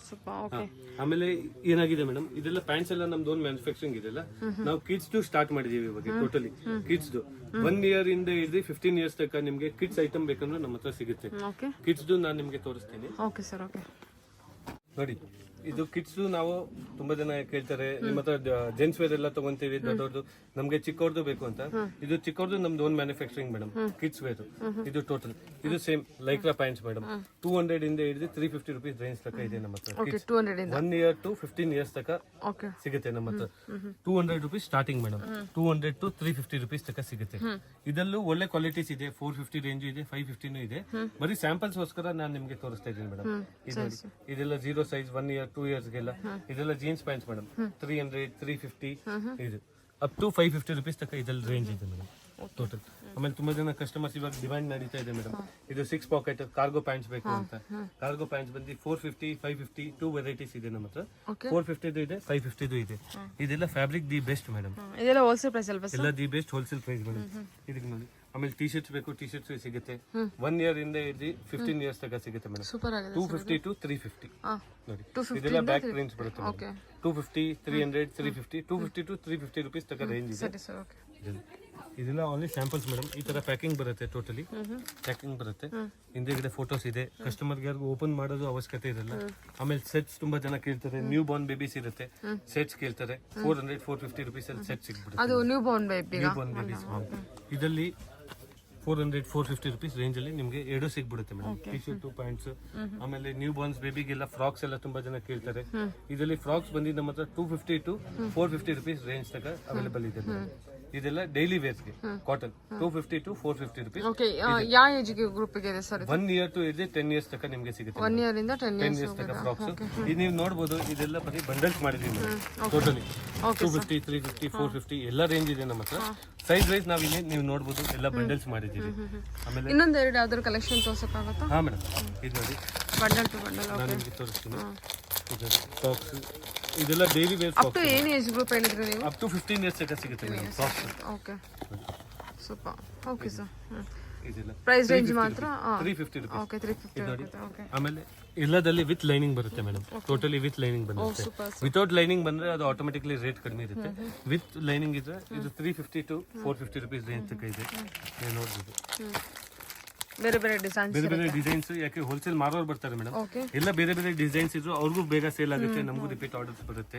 ಆಮೇಲೆ ಏನಾಗಿದೆ ಮೇಡಮ್, ಇದೆಲ್ಲ ಪ್ಯಾಂಟ್ಸ್ ಎಲ್ಲ ನಮ್ದು ಓನ್ ಮ್ಯಾನುಫ್ಯಾಕ್ಚರಿಂಗ್ ಇದೆಲ್ಲ. ನಾವು ಕಿಡ್ಸ್ ಟು ಸ್ಟಾರ್ಟ್ ಮಾಡಿದೀವಿ ಇವಾಗ. ಟೋಟಲಿ ಕಿಡ್ಸ್ 1 year ಇಂದ ಹಿಡಿದು 15 years ತನಕ ನಿಮ್ಗೆ ಕಿಡ್ಸ್ ಐಟಮ್ ಬೇಕಂದ್ರೆ ನಮ್ಮ ಹತ್ರ ಸಿಗುತ್ತೆ. ಕಿಡ್ಸ್ ನಾನು ನಿಮ್ಗೆ ತೋರಿಸ್ತೀನಿ. Okay sir. ಓಕೆ ನೋಡಿ, ಇದು ಕಿಡ್ಸ್ ನಾವು ತುಂಬಾ ಜನ ಕೇಳ್ತಾರೆ, ನಿಮ್ಮ ಹತ್ರ ಜೆಂಟ್ಸ್ ವೇರ್ ಎಲ್ಲ ತಗೊಂತೀವಿ ದೊಡ್ಡವ್ರದ್ದು, ನಮ್ಗೆ ಚಿಕ್ಕವ್ರದ್ದು ಬೇಕು ಅಂತ. ಇದು ಚಿಕ್ಕವ್ರದ್ದು ನಮ್ದು own manufacturing madam. Kids wear ಇದು ಟೋಟಲ್. ಇದು ಸೇಮ್ ಲೈಕ್ರಾ ಪ್ಯಾಂಟ್ಸ್ ಮೇಡಮ್. 200 ಇಂದ ಹಿಡಿದು 350 rupees ರೇಂಜ್ ತನಕ ಇದೆ ನಮ್ಮ ಹತ್ರ. 1 year to 15 years ತನಕ ಸಿಗುತ್ತೆ ನಮ್ಮ ಹತ್ರ. 200 rupees starting madam. 200 to 350 rupees ತನಕ ಸಿಗುತ್ತೆ. ಇದರಲ್ಲೂ ಒಳ್ಳೆ ಕ್ವಾಲಿಟೀಸ್ ಇದೆ. 450 ರೇಂಜ್ ಇದೆ, 550 ಇದೆ. ಬರೀ ಸ್ಯಾಂಪಲ್ಸ್ ಗೋಸ್ಕರ ನಾನು ನಿಮ್ಗೆ ತೋರಿಸ್ತಾ ಇದ್ದೀನಿ ಮೇಡಮ್. ಇದೆಲ್ಲ 0 size 1 year 2 years ಗೆಲ್ಲ. ಇದೆಲ್ಲ ಜೀನ್ಸ್ ಪ್ಯಾಂಟ್ಸ್ ಮೇಡಮ್. 300 350 ಇದು ಅಪ್ ಟು 550 rupees ತನಕ ಇದ್ರಲ್ಲಿ ರೇಂಜ್ ಇದೆ ಮೇಡಮ್ ಟೋಟಲ್. ಆಮೇಲೆ ತುಂಬಾ ಜನ ಕಸ್ಟಮರ್ಸ್ ಇವಾಗ ಡಿಮ್ಯಾಂಡ್ ನಡೀತಾ ಇದೆ ಮೇಡಮ್. ಇದು 6 pocket ಕಾರ್ಗೋ ಪ್ಯಾಂಟ್ಸ್ ಬೇಕು ಅಂತ. ಕಾರ್ಗೋ ಪ್ಯಾಂಟ್ಸ್ ಬಂದು 450 550 2 ವೆರೈಟೀಸ್ ಇದೆ ನಮ್ಮ ಹತ್ರ. 450 ಇದೆ, 550 ಇದೆ. ಇದೆಲ್ಲ ಫ್ಯಾಬ್ರಿಕ್ ದಿ ಬೆಸ್ಟ್ ಮೇಡಮ್. ಇದೆಲ್ಲ ಹೋಲ್ಸೇಲ್ ಪ್ರೈಸ್ ಅಲ್ವಾ ಸರ್? ಎಲ್ಲ the best wholesale price madam. ಇದಕ್ಕೆ ನೋಡಿ. ಆಮೇಲೆ ಟಿ ಶರ್ಟ್ಸ್ ಬೇಕು, ಟಿ ಶರ್ಟ್ಸ್ ಸಿಗುತ್ತೆ. 1 year ಇಂದ ಹಿಡಿದು 15 years ತನಕ ಸಿಗುತ್ತೆ ಮೇಡಮ್. 250 to 350 ನೋಡಿ. ಇದೆಲ್ಲ ಬ್ಯಾಕ್ ಪ್ರಿಂಟ್ಸ್ ಬರುತ್ತೆ ಮೇಡಮ್. 250 300 350 250 to 350 rupees ತನಕ ರೇಂಜ್ ಇದೆ. ಇದೆಲ್ಲ ಓನ್ಲಿ ಸ್ಯಾಂಪಲ್ಸ್ ಮೇಡಮ್. ಈ ತರ ಪ್ಯಾಕಿಂಗ್ ಬರುತ್ತೆ, ಟೋಟಲಿ ಪ್ಯಾಕಿಂಗ್ ಬರುತ್ತೆ. ಹಿಂದೆಗಡೆ ಫೋಟೋಸ್ ಇದೆ. ಕಸ್ಟಮರ್ಗೆ ಯಾರಿಗೂ ಓಪನ್ ಮಾಡೋದು ಅವಶ್ಯಕತೆ ಇರಲ್ಲ. ಆಮೇಲೆ ಸೆಟ್ಸ್ ತುಂಬಾ ಜನ ಕೇಳ್ತಾರೆ. ನ್ಯೂ ಬಾರ್ನ್ ಬೇಬೀಸ್ ಇರುತ್ತೆ, ಸೆಟ್ಸ್ ಕೇಳ್ತಾರೆ. 400-450 ರುಪೀಸ್ ಅಲ್ಲಿ ಸೆಟ್ ಸಿಗ್ಬಿಡುತ್ತೆ. ಅದು new Born baby. New Born babies ಇದರಲ್ಲಿ 400-450 ರುಪೀಸ್ ರೇಂಜ್ ಅಲ್ಲಿ ನಿಮಗೆ ಎರಡು ಸಿಗ್ಬಿಡುತ್ತೆ ಮೇಡಮ್. T shirt, pants. ಆಮೇಲೆ ನ್ಯೂ ಬಾರ್ನ್ಸ್ ಬೇಬಿಗೆಲ್ಲ ಫ್ರಾಕ್ಸ್ ಎಲ್ಲ ತುಂಬಾ ಜನ ಕೇಳ್ತಾರೆ. ಇದರಲ್ಲಿ ಫ್ರಾಕ್ಸ್ ಬಂದು ನಮ್ಮ ಹತ್ರ 250-450 ರುಪೀಸ್ ರೇಂಜ್ ತನಕ ಅವೈಲೇಬಲ್ ಇದೆ ಮೇಡಮ್. ಇದೆಲ್ಲ ಡೈಲಿ ವೇರ್ಸ್ಗೆ ಕಾಟನ್ 250-450 ರುಪೀಸ್. ಯಾವ ಏಜ್ ಗ್ರೂಪ್ಗೆ ಇದೆ ಸರ್? 1 year to 10 years ತನಕ ನಿಮಗೆ ಸಿಗುತ್ತೆ. 1 year ಇಂದ 10 years ತನಕ ಫ್ರಾಕ್ಸ್. ಇದು ನೀವು ನೋಡಬಹುದು, ಇದೆಲ್ಲ ಬರೀ ಬಂಡಲ್ಸ್ ಮಾಡಿದೀವಿ ಟೋಟಲಿ. 250, 350, 450 ಎಲ್ಲ ರೇಂಜ್ ಇದೆ ನಮ್ಮ ಹತ್ರ. ಸೈಜ್ ವೈಸ್ ನಾವು ಇಲ್ಲಿ ನೀವು ನೋಡಬಹುದು ಎಲ್ಲ ಬಂಡಲ್ಸ್ ಮಾಡಿದೀವಿ. ಆಮೇಲೆ ಇನ್ನೊಂದು ಎರಡು ಯಾವ್ದಾದ್ರು ಕಲೆಕ್ಷನ್ ತೋರ್ಸಕ್ಕಾಗುತ್ತಾ? ಹಾ ಮೇಡಮ್, ಇದು ನೋಡಿ ಬಂಡಲ್ ಟು ಬಂಡಲ್. ನಾನು ನಿಮಗೆ ತೋರಿಸ್ತೀನಿ. ಇದು ಫ್ರಾಕ್ಸ್, ಇದೆಲ್ಲ ಡೈಲಿ ವೇರ್ ಅಪ್ ಟು ಏನು ಏಜ್ ಗ್ರೂಪ್ ಹೇಳಿದ್ರಿ ನೀವು? ಅಪ್ ಟು 15 years ತನಕ ಸಿಗುತ್ತೆ madam frocks. Okay, super. Okay sir. ಇದೆಲ್ಲ ಪ್ರೈಸ್ ರೇಂಜ್ ಮಾತ್ರ 350 ರುಪೀಸ್. ಓಕೆ, 350 ಆಗುತ್ತೆ. ಓಕೆ. ಆಮೇಲೆ ಎಲ್ಲದಲ್ಲಿ ವಿತ್ ಲೈನಿಂಗ್ ಬರುತ್ತೆ ಮೇಡಮ್. ಟೋಟಲಿ ವಿತ್ ಲೈನಿಂಗ್ ಬರುತ್ತೆ. ವಿತೌಟ್ ಲೈನಿಂಗ್ ಬಂದ್ರೆ ಅದು ಆಟೋಮೆಟಿಕ್ಲಿ ರೇಟ್ ಕಡಿಮೆ ಇರುತ್ತೆ. ವಿತ್ ಲೈನಿಂಗ್ ಇದ್ರೆ ಇದು 350-450 ರುಪೀಸ್ ರೇಂಜ್ ತನಕ ಇದೆ. ನೀವು ನೋಡ್ಬೋದು ಬೇರೆ ಬೇರೆ ಡಿಸೈನ್ಸ್. ಬೇರೆ ಬೇರೆ ಡಿಸೈನ್ಸ್. ಯಾಕೆ ಹೋಲ್ಸೇಲ್ ಮಾರೋರು ಬರ್ತಾರೆ ಮೇಡಮ್, ಎಲ್ಲ ಬೇರೆ ಬೇರೆ ಡಿಸೈನ್ಸ್ ಇದ್ರು ಅವ್ರಿಗೂ ಬೇಗ ಸೇಲ್ ಆಗುತ್ತೆ, ನಮಗೂ ರಿಪೀಟ್ ಆರ್ಡರ್ಸ್ ಬರುತ್ತೆ.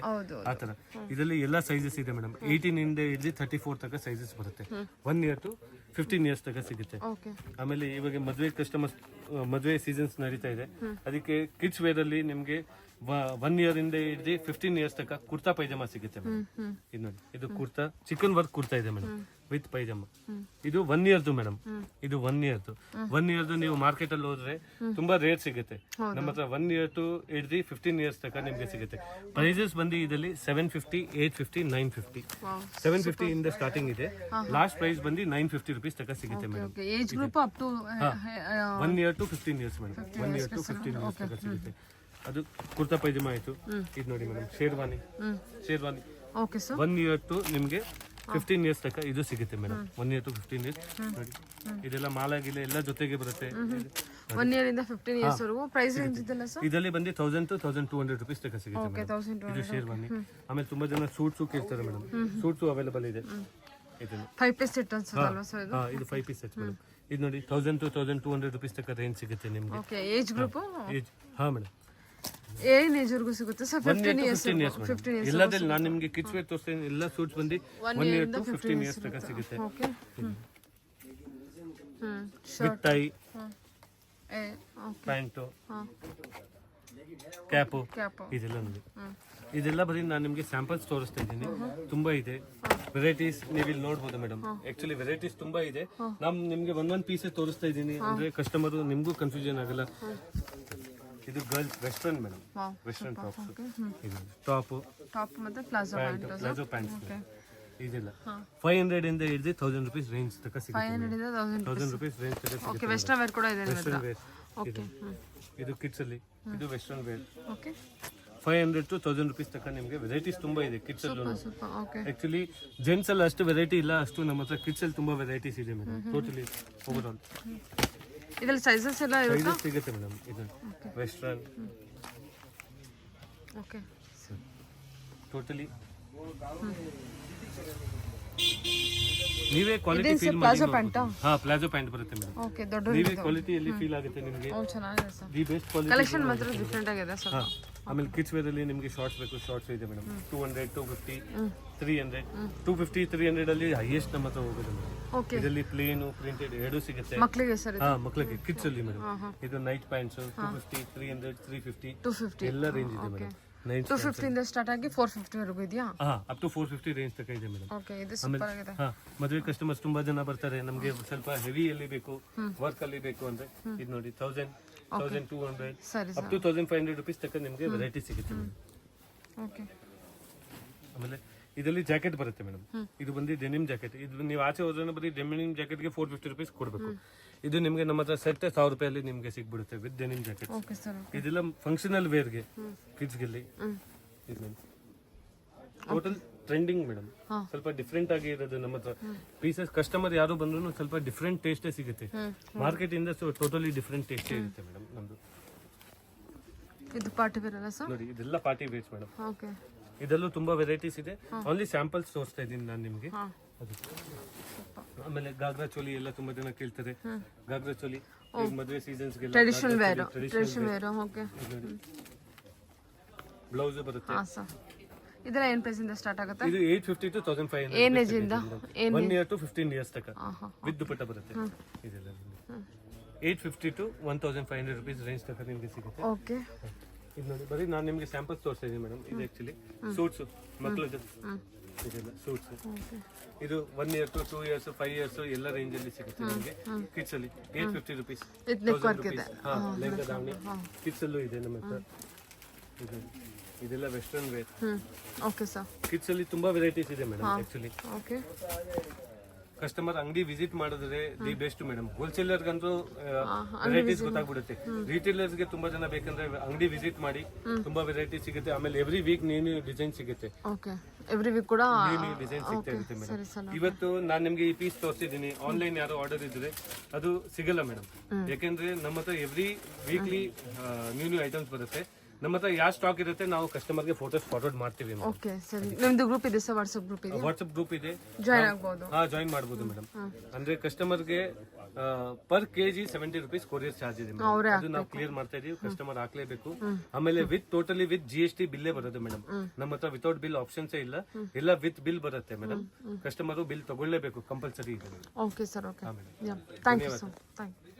ಆ ತರ ಇದರಲ್ಲಿ ಎಲ್ಲ ಸೈಜಸ್ ಇದೆ ಮೇಡಮ್. 18 ಇಂದ ಹಿಡಿದು 34 ತನಕ ಸೈಜಸ್ ಬರುತ್ತೆ. 1 year to 15 years ತನಕ ಸಿಗುತ್ತೆ. ಆಮೇಲೆ ಇವಾಗ ಮದುವೆ ಕಸ್ಟಮರ್ಸ್, ಮದುವೆ ಸೀಸನ್ಸ್ ನಡೀತಾ ಇದೆ, ಅದಕ್ಕೆ ಕಿಡ್ಸ್ ವೇರ್ ಅಲ್ಲಿ ನಿಮ್ಗೆ 1 year ಇಂದ ಹಿಡಿದು 15 years ತನಕ ಕುರ್ತಾ ಪೈಜಾಮ ಸಿಗುತ್ತೆ ಮೇಡಮ್. ಇದು ನೋಡಿ, ಇದು ಕುರ್ತಾ ಚಿಕನ್ ವರ್ಕ್ ಕುರ್ತಾ ಇದೆ ಮೇಡಮ್ ವಿತ್ ಪೈಜಾಮ. ಇದು 1 year ಮೇಡಮ್. ಇದು 1 year 1 year ನೀವು ಮಾರ್ಕೆಟ್ ಅಲ್ಲಿ ಹೋದ್ರೆ ತುಂಬಾ ರೇಟ್ ಸಿಗುತ್ತೆ. ನಮ್ಮ ಹತ್ರ 1 year to ಹಿಡಿದು 15 years ತನಕ ನಿಮ್ಗೆ ಸಿಗುತ್ತೆ. ಪ್ರೈಸಸ್ ಬಂದು ಇದರಲ್ಲಿ 750, 850, 950. 750 ಇಂದ ಸ್ಟಾರ್ಟಿಂಗ್ ಇದೆ. ಲಾಸ್ಟ್ ಪ್ರೈಸ್ ಬಂದು 950 ರುಪೀಸ್ ತನಕ ಸಿಗುತ್ತೆ madam. Age group up to 1 year to 15 years madam. 1 year to 15 years ತನಕ ಸಿಗುತ್ತೆ. ಅದು ಕುರ್ತಾ ಪೈಜಾಮ ಆಯ್ತು. ಇದು ನೋಡಿ madam, sherwani. Okay sir. 1 year to ನಿಮ್ಗೆ 15 years ತನಕ ಇದು ಸಿಗುತ್ತೆ ಮೇಡಮ್. 1 year to 15 years ನೋಡಿ. ಇದೆಲ್ಲ ಮಾಲಾಗಿಲ್ಲ ಎಲ್ಲ ಜೊತೆಗೆ ಬರುತ್ತೆ. 1 year ಇಂದ 15 years ವರೆಗೂ ಪ್ರೈಸ್ ರೇಂಜ್ ಇದೆಲ್ಲ ಸರ್? ಇದರಲ್ಲಿ ಬಂದು 1000 to 1200 ರುಪೀಸ್ ತನಕ ಸಿಗುತ್ತೆ ಮೇಡಮ್. ಇದು ಶೇರ್ವಾನಿ. ಆಮೇಲೆ ತುಂಬಾ ಜನ ಸೂಟ್ಸು ಕೇಳ್ತಾರೆ ಮೇಡಮ್. ಸೂಟ್ಸು ಅವೈಲೇಬಲ್ ಇದೆ. ಇದು 5 piece ಸೆಟ್ ಅನ್ಸುತ್ತಲ್ವಾ ಸರ್ ಇದು? ಇದು 5 piece ಸೆಟ್ ಮೇಡಮ್. ಇದು ನೋಡಿ 1000 to 1200 ರುಪೀಸ್ ತನಕ ರೇಂಜ್ ಸಿಗುತ್ತೆ ನಿಮ್ಗೆ. ಓಕೆ. Age group? ಹಾ ಮೇಡಮ್. ಏನ್ ಏಜ್ ವರ್ಗೂ ಸಿಗುತ್ತೆ ಸರ್? 15 years. ಎಲ್ಲದಲ್ಲಿ ನಾನು ನಿಮಗೆ ಕಿಡ್ಸ್ ವೇರ್ ತೋರಿಸ್ತೀನಿ. ಎಲ್ಲ ಸೂಟ್ಸ್ ಬಂದು 1 year to 15 years ತನಕ ಸಿಗುತ್ತೆ. Okay. With tie, pant, cap, ಇದೆಲ್ಲ ನೋಡಿ. ಇದೆಲ್ಲ ಬರೀ ನಾನು ನಿಮಗೆ ಸ್ಯಾಂಪಲ್ಸ್ ತೋರಿಸ್ತಾ ಇದ್ದೀನಿ. ತುಂಬಾ ಇದೆ ವೆರೈಟೀಸ್, ನೀವು ಇಲ್ಲಿ ನೋಡ್ಬೋದು ಮೇಡಮ್. ಆಕ್ಚುಲಿ ವೆರೈಟೀಸ್ ತುಂಬಾ ಇದೆ. ನಾನು ನಿಮ್ಗೆ ಒಂದೊಂದು ಪೀಸ್ ತೋರಿಸ್ತಾ ಇದ್ದೀನಿ ಅಂದ್ರೆ ಕಸ್ಟಮರ್ ನಿಮ್ಗೂ ಕನ್ಫ್ಯೂಷನ್ ಆಗಲ್ಲ. ಇದು girls western madam, western tops. ಇದು ಟಾಪ್ ಮತ್ತೆ ಪ್ಲಾಜೋ ಪ್ಯಾಂಟ್ಸ್. ಇದೆಲ್ಲ 500 ಇಂದ ಹಿಡಿದು 1000 ರುಪೀಸ್ ರೇಂಜ್ ತನಕ ಸಿಗುತ್ತೆ. 500 ಇಂದ 1000 ರುಪೀಸ್ ರೇಂಜ್ ತನಕ ಸಿಗುತ್ತೆ. ಓಕೆ. ವೆಸ್ಟರ್ನ್ ವೇರ್ ಕೂಡ ಇದೆ. Western wear. ಇದು ಕಿಡ್ಸ್ ಅಲ್ಲಿ, ಇದು western wear. Okay. 500 to 1000 rupees ತನಕ ನಿಮಗೆ ವೆರೈಟೀಸ್ ತುಂಬಾ ಇದೆ ಕಿಡ್ಸ್ ಅಲ್ಲಿ. ಓಕೆ. ಆಕ್ಚುಲಿ ಜೆಂಟ್ಸ್ ಅಲ್ಲಿ ಅಷ್ಟು ವೆರೈಟಿ ಇಲ್ಲ, ಅಷ್ಟು ನಮ್ಮ ಹತ್ರ ಕಿಡ್ಸ್ ಅಲ್ಲಿ ತುಂಬಾ ವೆರೈಟೀಸ್ ಇದೆ ಮೇಡಮ್. ಟೋಟಲಿ ಓವರ್ ಆಲ್ ಇದರಲ್ಲಿ ಸೈಜಸ್ ಎಲ್ಲ ಇರುತ್ತಾ? ಸೈಜಸ್ ಸಿಗುತ್ತೆ ಮೇಡಮ್. ಇದು ವೆಸ್ಟರ್ನ್. ಓಕೆ. ಟೋಟಲಿ ನೀವೇ ಕ್ವಾಲಿಟಿ ಫೀಲ್ ಮಾಡಿ. Palazzo pant? ಹಾ, ಪ್ಲಾಜೋ ಪ್ಯಾಂಟ್ ಬರುತ್ತೆ ಮೇಡಮ್. ಓಕೆ. ದೊಡ್ಡ ನೀವೇ ಕ್ವಾಲಿಟಿಯಲ್ಲಿ ಫೀಲ್ ಆಗುತ್ತೆ ನಿಮಗೆ. ಚೆನ್ನಾಗಿದೆ sir. The best quality. Collection ಮಾತ್ರ ಡಿಫರೆಂಟ್ ಆಗಿದೆ ಸರ್. ಆಮೇಲೆ ಕಿಡ್ಸ್ ವೇರ್ ಅಲ್ಲಿ ನಿಮಗೆ ಶಾರ್ಟ್ಸ್ ಬೇಕು, ಶಾರ್ಟ್ಸ್ ಇದೆ ಮೇಡಮ್. 200, 250, 300. 250, 300 ಅಲ್ಲಿ ಹೈಯೆಸ್ಟ್ ನಮ್ಮ ಹತ್ರ ಹೋಗೋದು ಮೇಡಮ್. ಓಕೆ. ಇದರಲ್ಲಿ ಪ್ಲೇನ್, ಪ್ರಿಂಟೆಡ್ ಎರಡು ಸಿಗುತ್ತೆ. ಮಕ್ಕಳಿಗೆ ಸರ್? ಹಾ, ಮಕ್ಕಳಿಗೆ ಕಿಡ್ಸ್ ಅಲ್ಲಿ ಮೇಡಮ್. ಇದು ನೈಟ್ ಪ್ಯಾಂಟ್ಸ್ 250, 300, 350, 250 ಎಲ್ಲ ರೇಂಜ್ ಇದೆ ಮೇಡಮ್. 250 ಇಂದ ಸ್ಟಾರ್ಟ್ ಆಗಿ 450 ವರೆಗೂ ಇದೆಯಾ? ಹಾ, ಅಪ್ ಟು 450 ರೇಂಜ್ ತನಕ ಇದೆ ಮೇಡಮ್. ಓಕೆ. ಇದು ಸೂಪರ್ ಆಗಿದೆ. ಹಾ, ಮದುವೆ ಕಸ್ಟಮರ್ಸ್ ತುಂಬಾ ಜನ ಬರ್ತಾರೆ. ನಮಗೆ ಸ್ವಲ್ಪ ಹೆವಿ ಅಲ್ಲಿ ಬೇಕು, ವರ್ಕ್ ಅಲ್ಲಿ ಬೇಕು ಅಂದ್ರೆ ಇದು ನೋಡಿ 1000, 1200, ಸರಿ ಅಪ್ ಟು 1500 ರುಪೀಸ್ ತನಕ ನಿಮಗೆ ವೆರೈಟಿ ಸಿಗುತ್ತೆ ಮೇಡಮ್. ಓಕೆ. ಆಮೇಲೆ ಇದರಲ್ಲಿ ಜಾಕೆಟ್ ಬರುತ್ತೆ ಮೇಡಮ್. ಇದು ಬಂದು ಡೆನಿಮ್ ಜಾಕೆಟ್. ಇದು ನೀವು ಆಚೆ ಹೋದ್ರೆ ಬರೀ ಡೆನಿಮ್ ಜಾಕೆಟ್ಗೆ 450 ರುಪೀಸ್ ಕೊಡಬೇಕು. ಇದು ನಿಮಗೆ ನಮ್ಮ ಹತ್ರ ಸೆಟ್ 1000 ರೂಪಾಯಲ್ಲಿ ನಿಮಗೆ ಸಿಗ್ಬಿಡುತ್ತೆ with denim jacket. Okay sir. ಇದೆಲ್ಲ ಫಂಕ್ಷನಲ್ ವೇರ್ಗೆ ಕಿಡ್ಸ್ಗೆಲ್ಲಿ. Total trending madam. ಸ್ವಲ್ಪ ಡಿಫ್ರೆಂಟ್ ಆಗಿ ಇರೋದು ನಮ್ಮ ಹತ್ರ ಪೀಸಸ್. ಕಸ್ಟಮರ್ ಯಾರು ಬಂದ್ರು ಸ್ವಲ್ಪ ಡಿಫ್ರೆಂಟ್ ಟೇಸ್ಟೇ ಸಿಗುತ್ತೆ. ಮಾರ್ಕೆಟ್ ಇಂದ ಟೋಟಲಿ ಡಿಫ್ರೆಂಟ್ ಟೇಸ್ಟೇ ಇರುತ್ತೆ ಮೇಡಮ್ ನಮ್ದು. ಇದು ಪಾರ್ಟಿ ವೇರ್ ಅಲ್ಲ ಸರ್? ನೋಡಿ, ಇದೆಲ್ಲ ಪಾರ್ಟಿ ವೇರ್ಸ್ ಮೇಡಮ್. ಓಕೆ. ಇದರಲ್ಲೂ ತುಂಬಾ ವೆರೈಟೀಸ್ ಇದೆ. ಓನ್ಲಿ ಸ್ಯಾಂಪಲ್ಸ್ ತೋರಿಸ್ತಾ ಇದ್ದೀನಿ ನಾನು ನಿಮಗೆ. ಅದು. ಆಮೇಲೆ ಗಾಗ್ರಾ ಚೋಲಿ ಎಲ್ಲ ತುಂಬಾ ಜನ ಕೇಳ್ತಾರೆ. ಗಾಗ್ರಾ ಚೋಲಿ ಈಗ ಮದುವೆ ಸೀಸನ್ಸ್ಗೆಲ್ಲ ಟ್ರೆಡಿಷನಲ್ ವೇರ್ ಓಕೆ. ಬ್ಲೌಸ್ ಬರುತ್ತೆ. ಹಾಂ ಸರ್, ಇದೆಲ್ಲ ಏನು ಪ್ರೈಸಿಂದ ಸ್ಟಾರ್ಟ್ ಆಗುತ್ತೆ? ಇದು 850 to 1500. ಏನ್ ಏಜಿಂದ? 1 year to 15 years ತನಕ ವಿತ್ ದುಪಟ್ಟ ಬರುತ್ತೆ. ಇದೆಲ್ಲ 850 to 1500 rupees ರೇಂಜ್ ತನಕ ನಿಮಗೆ ಸಿಗುತ್ತೆ. ಓಕೆ. ಇದು ನೋಡಿ, ಬರೀ ನಾನು ನಿಮಗೆ ಸ್ಯಾಂಪಲ್ಸ್ ತೋರಿಸ್ತಾ ಇದ್ದೀನಿ ಮೇಡಮ್. ಇದು ಆಕ್ಚುಲಿ ಸೂಟ್ಸ್ ಮಕ್ಕಳದ್ದು ಇದೆಲ್ಲ ಸೂಟ್ಸ್. ಇದು 1 year to 2 years 5 years ಎಲ್ಲ ರೇಂಜ್ ಅಲ್ಲಿ ಸಿಗುತ್ತೆ ನಿಮಗೆ. ಕಿಡ್ಸ್ ಅಲ್ಲಿ 850 rupees. ಲೆಹಂಗಾ ದಾವಣಿ ಕಿಡ್ಸ್ ಅಲ್ಲೂ ಇದೆ ನಮ್ಮ ಹತ್ರ. ಇದೆಲ್ಲ western wear. Okay sir. Kids ಅಲ್ಲಿ ತುಂಬಾ ವೆರೈಟೀಸ್ ಇದೆ ಮೇಡಮ್. Actually okay. ಕಸ್ಟಮರ್ ಅಂಗಡಿ ವಿಸಿಟ್ ಮಾಡಿದ್ರೆ ದಿ ಬೆಸ್ಟ್ ಮೇಡಮ್. ಹೋಲ್ಸೇಲರ್ಗಂತೂ ವೆರೈಟೀಸ್ ಗೊತ್ತಾಗ್ಬಿಡುತ್ತೆ. ರಿಟೇಲರ್ಸ್ಗೆ ತುಂಬಾ ಜನ ಬೇಕಂದ್ರೆ ಅಂಗಡಿ ವಿಸಿಟ್ ಮಾಡಿ ತುಂಬಾ ವೆರೈಟಿ ಸಿಗುತ್ತೆ. ಆಮೇಲೆ ಎವ್ರಿ ವೀಕ್ ನ್ಯೂ ಡಿಸೈನ್ ಸಿಗುತ್ತೆ. ಓಕೆ, ಎವ್ರಿ ವೀಕ್ ಕೂಡ ನ್ಯೂ ಡಿಸೈನ್ ಸಿಗ್ತಾ ಇರುತ್ತೆ ಮೇಡಮ್. ಇವತ್ತು ನಾನು ನಿಮ್ಗೆ ಈ ಪೀಸ್ ತೋರಿಸಿದ್ದೀನಿ. ಆನ್ಲೈನ್ ಯಾರೋ ಆರ್ಡರ್ ಇದ್ರೆ ಅದು ಸಿಗಲ್ಲ ಮೇಡಮ್. ಯಾಕೆಂದ್ರೆ ನಮ್ಮ ಹತ್ರ ಎವ್ರಿ ವೀಕ್ಲಿ ನ್ಯೂ ಐಟಮ್ಸ್ ಬರುತ್ತೆ. ನಮ್ಮ ಹತ್ರ ಯಾವ ಸ್ಟಾಕ್ ಇರುತ್ತೆ ನಾವು ಕಸ್ಟಮರ್ಗೆ ಫೋಟೋಸ್ ಫಾರ್ವರ್ಡ್ ಮಾಡ್ತೀವಿ. ಓಕೆ ಸರಿ. ನಿಮ್ದು ಗ್ರೂಪ್ ಇದೆ ಸರ್, ವಾಟ್ಸ್ಆಪ್ ಗ್ರೂಪ್ ಇದೆ? ವಾಟ್ಸ್ಆಪ್ ಗ್ರೂಪ್ ಇದೆ, ಜಾಯ್ನ್ ಆಗ್ಬೋದು. ಜಾಯಿನ್ ಮಾಡ್ಬೋದು ಮೇಡಮ್. ಅಂದ್ರೆ ಕಸ್ಟಮರ್ಗೆ per KG 70 rupees courier charge ಇದೆ ಮೇಡಮ್. ಅದು ನಾವು ಕ್ಲಿಯರ್ ಮಾಡ್ತಾ ಇದೀವಿ. ಕಸ್ಟಮರ್ ಹಾಕ್ಲೇಬೇಕು. ಆಮೇಲೆ ಟೋಟಲಿ ವಿತ್ GST ಬಿಲ್ಲೇ ಬರುತ್ತೆ ಮೇಡಮ್. ನಮ್ಮ ಹತ್ರ ವಿತೌಟ್ ಬಿಲ್ ಆಪ್ಷನ್ಸ್ ಇಲ್ಲ. ಎಲ್ಲ ವಿತ್ ಬಿಲ್ ಬರುತ್ತೆ ಮೇಡಮ್. ಕಸ್ಟಮರ್ ಬಿಲ್ ತಗೊಳ್ಳೇಬೇಕು, ಕಂಪಲ್ಸರಿ ಇದೆ. Okay sir, okay. Thank you sir. Thank you.